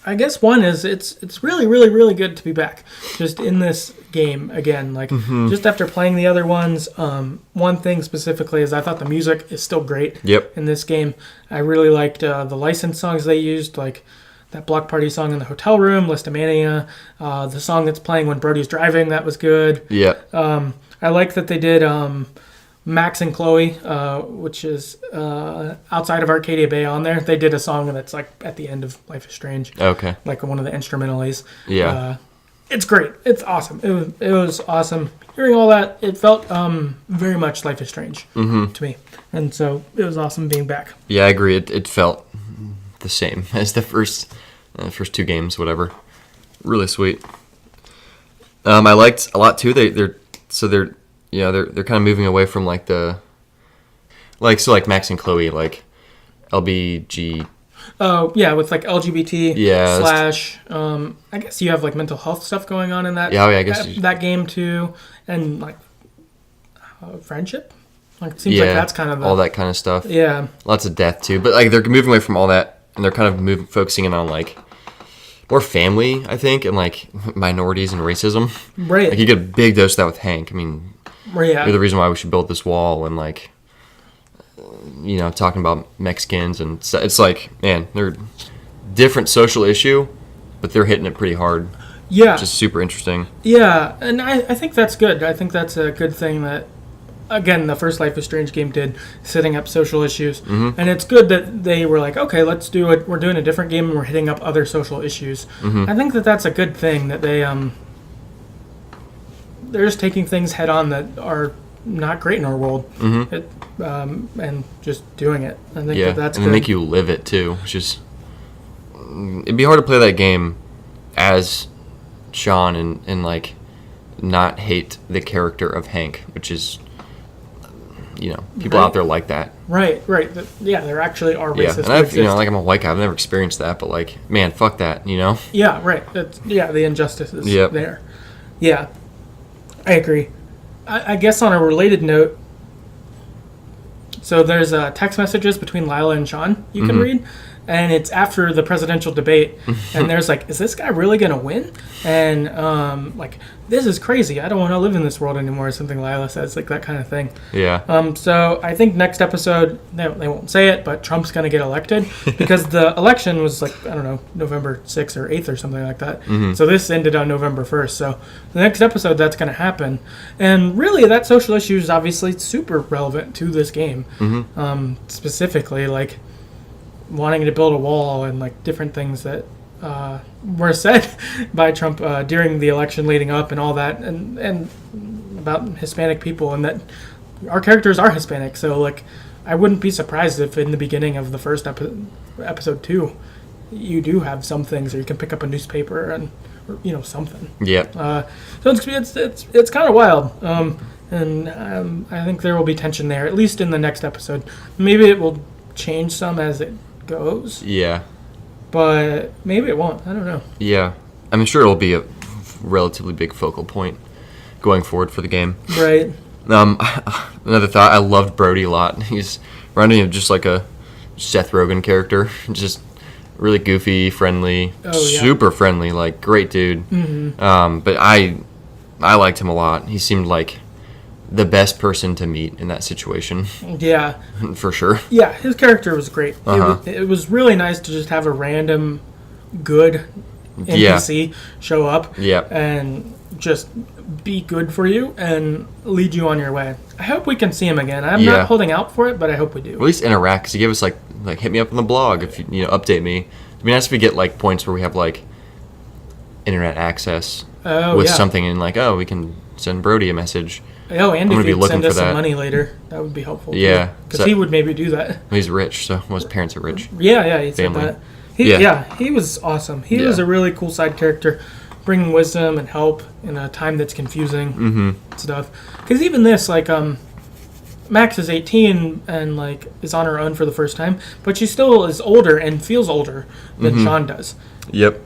I guess one is it's really, really, really good to be back just in this game again. Like, just after playing the other ones, one thing specifically is I thought the music is still great in this game. I really liked the licensed songs they used, like that Block Party song in the hotel room, Listomania, the song that's playing when Brody's driving, that was good. I like that they did Max and Chloe, which is outside of Arcadia Bay on there. They did a song that's like at the end of Life is Strange. Okay. Like one of the instrumentalies. Yeah. It's great. It's awesome. It was awesome. Hearing all that, it felt very much Life is Strange to me. And so it was awesome being back. Yeah, I agree. It felt the same as the first two games, whatever. Really sweet. I liked a lot too. They're kind of moving away from like the like Max and Chloe, like LBG. Oh yeah, with like LGBT / I guess you have like mental health stuff going on in that. Yeah, I guess that game too, and like friendship. Like it seems like that's kind of all that kind of stuff. Yeah, lots of death too, but like they're moving away from all that, and they're kind of focusing in on like more family, I think, and like minorities and racism. Right. Like you get a big dose of that with Hank. I mean. Yeah. You're the reason why we should build this wall, and like, talking about Mexicans, and it's like, man, they're different social issue, but they're hitting it pretty hard. Yeah. Which is super interesting. Yeah, and I think that's good. I think that's a good thing that, again, the first Life is Strange game did, setting up social issues. And it's good that they were like, okay, let's do it. We're doing a different game, and we're hitting up other social issues. I think that that's a good thing, that they're just taking things head on that are not great in our world, and just doing it. I think that's and good. they make you live it too, which is, it'd be hard to play that game as Sean and like not hate the character of Hank, which is, people out there like that. Right. There actually are racist. And I've, like I'm a white guy, I've never experienced that, but like, man, fuck that, Yeah, right. The injustice is there. Yeah. I agree. I guess on a related note, so there's text messages between Lila and Sean you can read, and it's after the presidential debate, and there's like, is this guy really going to win? And like, this is crazy. I don't want to live in this world anymore, or something Lila says, like that kind of thing. Yeah. So I think next episode, they won't say it, but Trump's going to get elected because the election was like, I don't know, November 6th or 8th or something like that. So this ended on November 1st. So the next episode, that's going to happen. And really, that social issue is obviously super relevant to this game. Specifically, like wanting to build a wall and like different things that were said by Trump during the election leading up and all that, and about Hispanic people, and that our characters are Hispanic. So like, I wouldn't be surprised if in the beginning of the first episode 2, you do have some things, or you can pick up a newspaper and, or, you know, something. Yeah. So it's kind of wild. And I think there will be tension there, at least in the next episode. Maybe it will change some as it goes. Yeah. But maybe it won't. I don't know. Yeah. I'm sure it'll be a relatively big focal point going forward for the game. Right. Another thought, I loved Brody a lot. He's reminding me of just like a Seth Rogen character. Just really goofy, friendly, super friendly, like great dude. But I liked him a lot. He seemed like the best person to meet in that situation. Yeah. For sure. Yeah, his character was great. It was really nice to just have a random good NPC show up and just be good for you and lead you on your way. I hope we can see him again. I'm not holding out for it, but I hope we do. Or at least interact, because he gave us like hit me up on the blog if you update me. It'd be nice if we get like points where we have like internet access with something, and like, we can send Brody a message. Oh, and if he'd send us some money later, that would be helpful. Yeah. Because he would maybe do that. He's rich, so his parents are rich. Yeah, he said that. He was awesome. He was a really cool side character, bringing wisdom and help in a time that's confusing stuff. Because even this, like, Max is 18 and like is on her own for the first time, but she still is older and feels older than Sean does. Yep.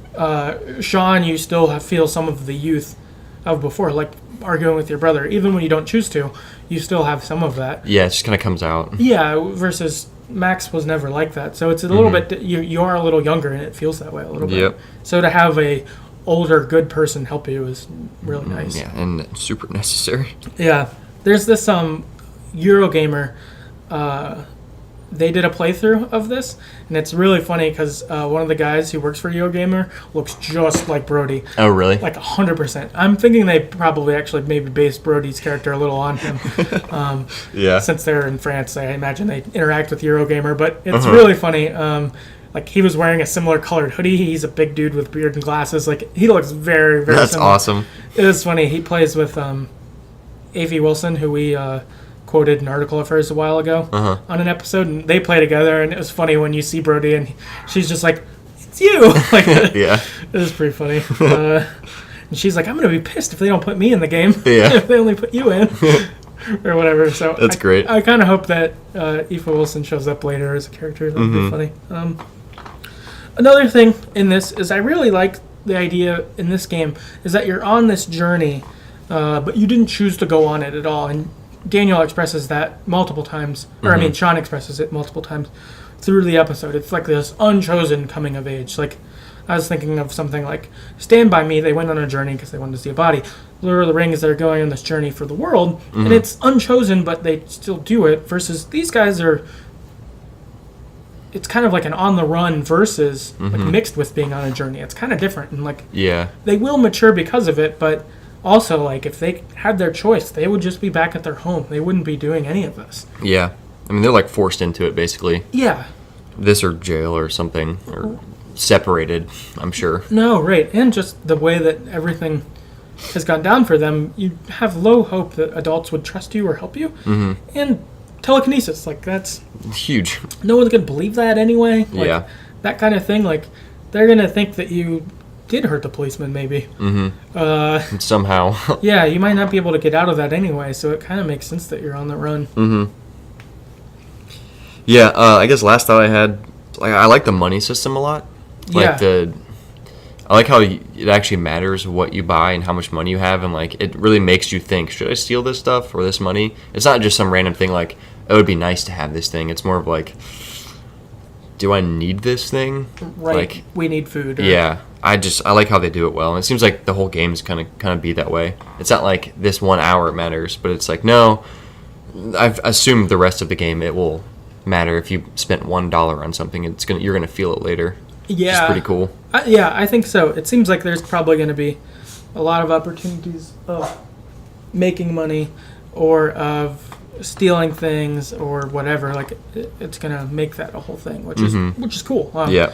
Sean, you still feel some of the youth of before, like arguing with your brother. Even when you don't choose to, you still have some of that. Yeah, it just kind of comes out. Yeah, versus Max was never like that. So it's a little bit, you are a little younger and it feels that way a little bit. Yep. So to have a older good person help you is really nice. Yeah, and super necessary. Yeah. There's this Eurogamer, they did a playthrough of this, and it's really funny because one of the guys who works for Eurogamer looks just like Brody. Oh, really? Like 100%. I'm thinking they probably actually maybe based Brody's character a little on him. Since they're in France, I imagine they interact with Eurogamer, but it's really funny. Like, he was wearing a similar colored hoodie. He's a big dude with beard and glasses. Like, he looks very, very That's similar. awesome. It was funny. He plays with A.V. Wilson, who we quoted an article of hers a while ago on an episode, and they play together, and it was funny when you see Brody, and she's just like, it's you! Like, yeah. It was pretty funny. And she's like, I'm going to be pissed if they don't put me in the game. Yeah. If they only put you in. Or whatever. So that's great. I kind of hope that Aoife Wilson shows up later as a character. That would be funny. Another thing in this is I really like the idea in this game is that you're on this journey, but you didn't choose to go on it at all. And Daniel expresses that multiple times. Or, I mean, Sean expresses it multiple times through the episode. It's like this unchosen coming of age. Like, I was thinking of something like Stand By Me. They went on a journey because they wanted to see a body. Lord of the Rings, they're going on this journey for the world, and it's unchosen, but they still do it, versus these guys are, it's kind of like an on the run versus like mixed with being on a journey. It's kind of different, and like they will mature because of it, but also like if they had their choice, they would just be back at their home. They wouldn't be doing any of this. Yeah. I mean, they're like forced into it, basically. Yeah. This or jail or something, or separated, I'm sure. No, right. And just the way that everything has gone down for them, you have low hope that adults would trust you or help you. And telekinesis, like, that's huge. No one's going to believe that anyway. Like, that kind of thing, like, they're going to think that you did hurt the policeman, maybe. Somehow. Yeah, you might not be able to get out of that anyway, so it kind of makes sense that you're on the run. Yeah, I guess last thought I had, like, I like the money system a lot. Like, I like how it actually matters what you buy and how much money you have, and like it really makes you think, should I steal this stuff or this money? It's not just some random thing like, it would be nice to have this thing. It's more of like, do I need this thing? Right. Like, we need food. Yeah. I like how they do it well. And it seems like the whole game is kind of be that way. It's not like this 1 hour matters, but it's like, no, I've assumed the rest of the game it will matter. If you spent $1 on something, you're gonna feel it later. Yeah. It's pretty cool. Yeah, I think so. It seems like there's probably going to be a lot of opportunities of making money or of stealing things or whatever. Like it's going to make that a whole thing, which is cool. Yeah.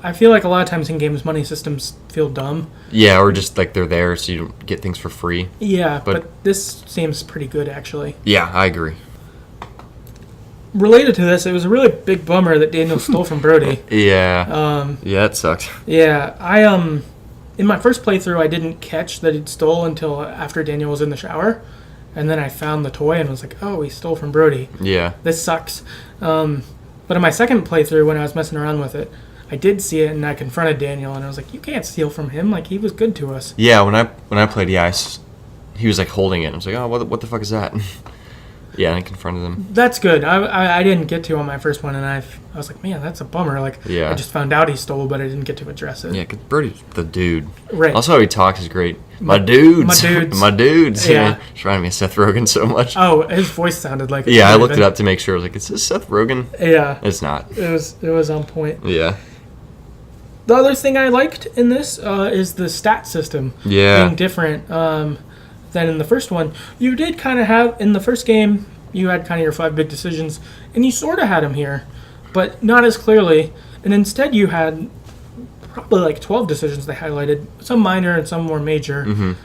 I feel like a lot of times in games, money systems feel dumb. Yeah, or just like they're there so you don't get things for free. Yeah, but this seems pretty good actually. Yeah, I agree. Related to this, it was a really big bummer that Daniel stole from Brody. Yeah. Yeah, it sucked. Yeah, I in my first playthrough, I didn't catch that he'd stole until after Daniel was in the shower, and then I found the toy and was like, oh, he stole from Brody. Yeah. This sucks. But in my second playthrough, when I was messing around with it, I did see it and I confronted Daniel and I was like, you can't steal from him. Like he was good to us. Yeah, when I played, he was like holding it. I was like, oh, what the fuck is that? Yeah, and I confronted him. That's good. I didn't get to on my first one, and I was like, man, that's a bummer. Like, yeah. I just found out he stole, but I didn't get to address it. Yeah, because Brody's the dude. Right. Also, how he talks is great. My dudes. My dudes. My dudes. Yeah. It's reminding me of Seth Rogen so much. Oh, his voice sounded like it. Yeah, I looked it up to make sure. I was like, is this Seth Rogen? Yeah. It's not. It was on point. Yeah. The other thing I liked in this is the stat system being different than in the first one. You did kind of have, in the first game, you had kind of your 5 big decisions, and you sort of had them here, but not as clearly. And instead you had probably like 12 decisions they highlighted, some minor and some more major,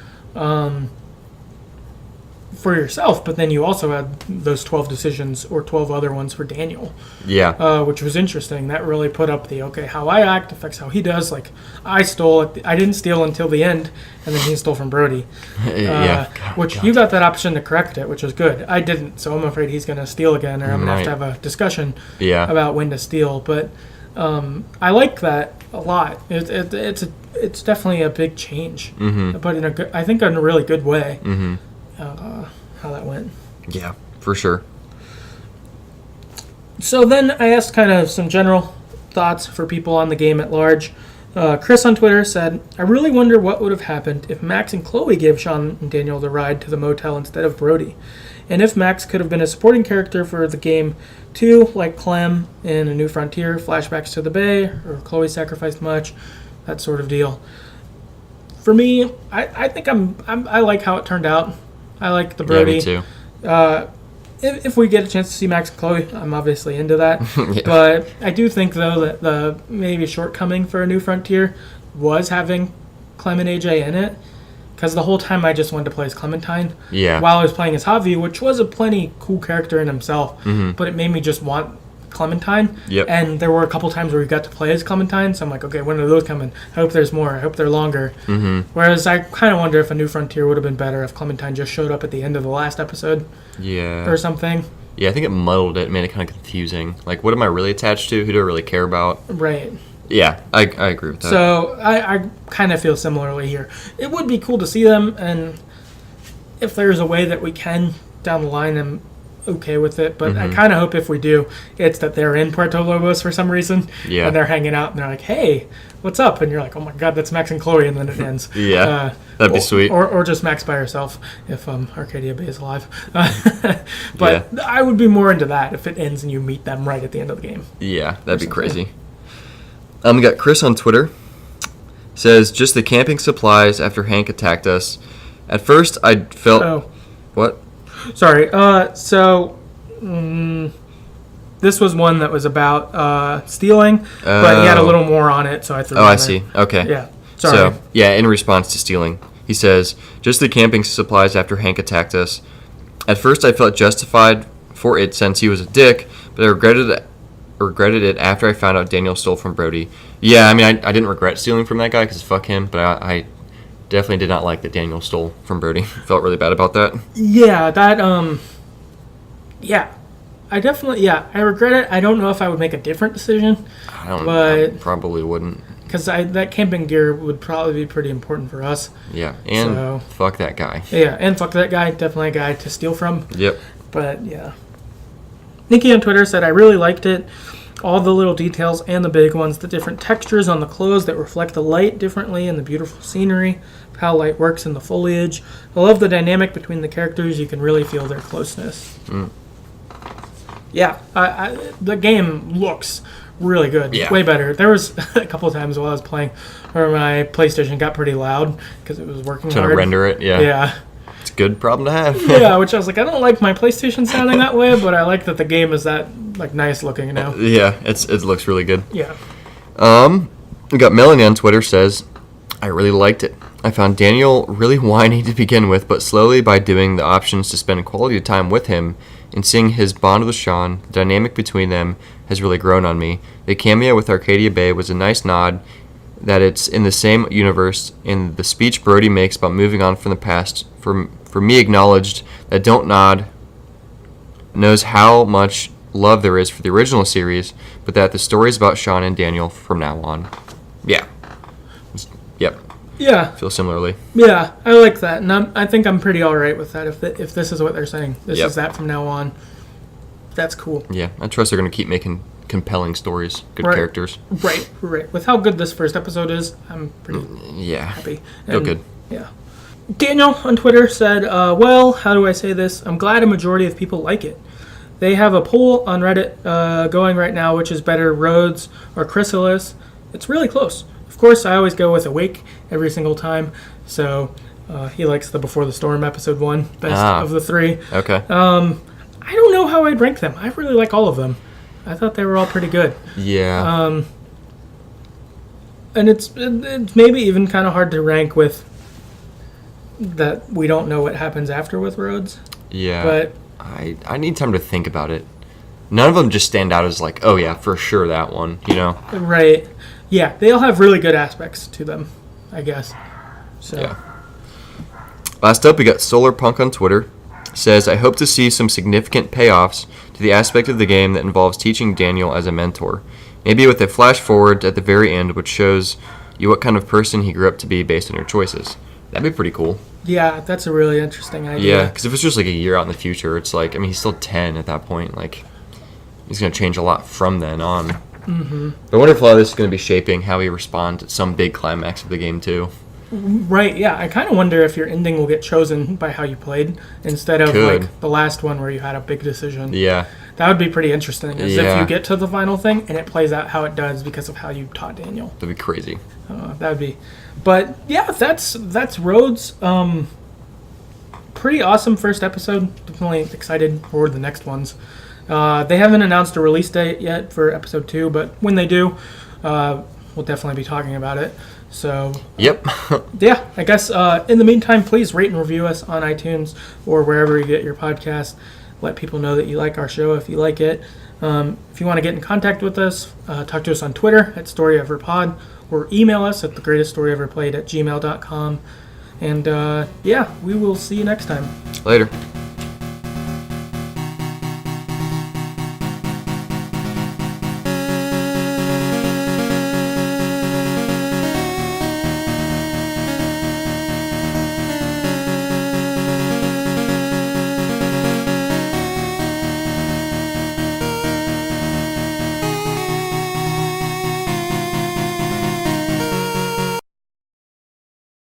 for yourself, but then you also had those 12 decisions or 12 other ones for Daniel. Yeah. Which was interesting. That really put up how I act affects how he does. Like, I didn't steal until the end, and then he stole from Brody. You got that option to correct it, which was good. I didn't, so I'm afraid he's going to steal again, or I'm going to have a discussion about when to steal. But I like that a lot. It's definitely a big change, but I think in a really good way. How that went. Yeah, for sure. So then I asked kind of some general thoughts for people on the game at large. Chris on Twitter said, I really wonder what would have happened if Max and Chloe gave Sean and Daniel the ride to the motel instead of Brody. And if Max could have been a supporting character for the game too, like Clem in A New Frontier, flashbacks to the Bay, or Chloe sacrificed much, that sort of deal. For me, I think I like how it turned out. I like the Brody. Yeah, me too. If we get a chance to see Max and Chloe, I'm obviously into that. Yeah. But I do think, though, that the maybe shortcoming for A New Frontier was having Clem and AJ in it. Because the whole time I just wanted to play as Clementine. Yeah. While I was playing as Javi, which was a plenty cool character in himself. But it made me just want Clementine. Yep. And there were a couple times where we got to play as Clementine, so I'm like, okay, when are those coming? I hope there's more. I hope they're longer. Whereas I kind of wonder if A New Frontier would have been better if Clementine just showed up at the end of the last episode. Yeah. Or something. Yeah, I think it muddled it, made it kind of confusing. Like, what am I really attached to? Who do I really care about? Right. Yeah, I agree with that. So I kind of feel similarly here. It would be cool to see them, and if there's a way that we can down the line, I'm okay with it. But I kind of hope if we do, it's that they're in Puerto Lobos for some reason, and they're hanging out, and they're like, hey, what's up? And you're like, oh my god, that's Max and Chloe, and then it ends. That'd be sweet. Or just Max by herself, if Arcadia Bay is alive. But I would be more into that if it ends and you meet them right at the end of the game. Yeah, that'd be crazy. We got Chris on Twitter. Says, just the camping supplies after Hank attacked us. At first, I felt... Oh. What? Sorry. This was one that was about stealing, but he had a little more on it, so I threw it in there. I see. Okay. Yeah. Sorry. So, in response to stealing, he says, just the camping supplies after Hank attacked us. At first, I felt justified for it since he was a dick, but I regretted it after I found out Daniel stole from Brody. Yeah, I mean, I didn't regret stealing from that guy because fuck him, but I definitely did not like that Daniel stole from Brody. Felt really bad about that. Yeah, I regret it. I don't know if I would make a different decision. I probably wouldn't. because that camping gear would probably be pretty important for us. Yeah, and fuck that guy. Yeah, and fuck that guy. Definitely a guy to steal from. Yep. But, yeah. Nikki on Twitter said, I really liked it. All the little details and the big ones, the different textures on the clothes that reflect the light differently and the beautiful scenery, how light works in the foliage. I love the dynamic between the characters. You can really feel their closeness. Yeah, the game looks really good. Yeah. Way better. There was a couple of times while I was playing where my PlayStation got pretty loud because it was working Trying hard. to render it, yeah. Yeah. It's a good problem to have. Yeah, which I was like, I don't like my PlayStation sounding that way, but I like that the game is that like nice looking now. Yeah, it looks really good. Yeah. We got Melanie on Twitter says, I really liked it. I found Daniel really whiny to begin with, but slowly by doing the options to spend quality time with him and seeing his bond with Sean, the dynamic between them has really grown on me. The cameo with Arcadia Bay was a nice nod that it's in the same universe, and the speech Brody makes about moving on from the past for me acknowledged that Don't Nod knows how much love there is for the original series, but that the story is about Sean and Daniel from now on. Yeah. Yep. Yeah. Feel similarly. Yeah, I like that, and I think I'm pretty all right with that. If this is what they're saying, this Yep. is that from now on. That's cool. Yeah, I trust they're going to keep making compelling stories, good Right. characters. Right. With how good this first episode is, I'm pretty Yeah. happy. Feel good. Yeah. Daniel on Twitter said, well, how do I say this? I'm glad a majority of people like it. They have a poll on Reddit going right now, which is better, Rhodes or Chrysalis. It's really close. Of course, I always go with Awake every single time. So he likes the Before the Storm episode 1, best of the 3. Okay. I don't know how I'd rank them. I really like all of them. I thought they were all pretty good. Yeah. And it's maybe even kind of hard to rank with that we don't know what happens after with Rhodes. Yeah. But I need time to think about it. None of them just stand out as like, oh yeah, for sure that one, you know? Right. Yeah, they all have really good aspects to them, I guess. So. Yeah. Last up, we got Solar Punk on Twitter. Says, I hope to see some significant payoffs to the aspect of the game that involves teaching Daniel as a mentor. Maybe with a flash forward at the very end, which shows you what kind of person he grew up to be based on your choices. That'd be pretty cool. Yeah, that's a really interesting idea. Yeah, because if it's just like a year out in the future, it's like, I mean, he's still 10 at that point. Like, he's going to change a lot from then on. Mm-hmm. I wonder if a lot of this is going to be shaping how he responds at some big climax of the game, too. Right, yeah. I kind of wonder if your ending will get chosen by how you played instead of like the last one where you had a big decision. Yeah. That would be pretty interesting, is Yeah. if you get to the final thing and it plays out how it does because of how you taught Daniel. That'd be crazy. That would be... But, yeah, that's Rhodes. Pretty awesome first episode. Definitely excited for the next ones. They haven't announced a release date yet for episode 2, but when they do, we'll definitely be talking about it. So, Yep. yeah, I guess in the meantime, please rate and review us on iTunes or wherever you get your podcast. Let people know that you like our show if you like it. If you want to get in contact with us, talk to us on Twitter at StoryEverPod or email us at TheGreatestStoryEverPlayed@gmail.com. And yeah, we will see you next time. Later.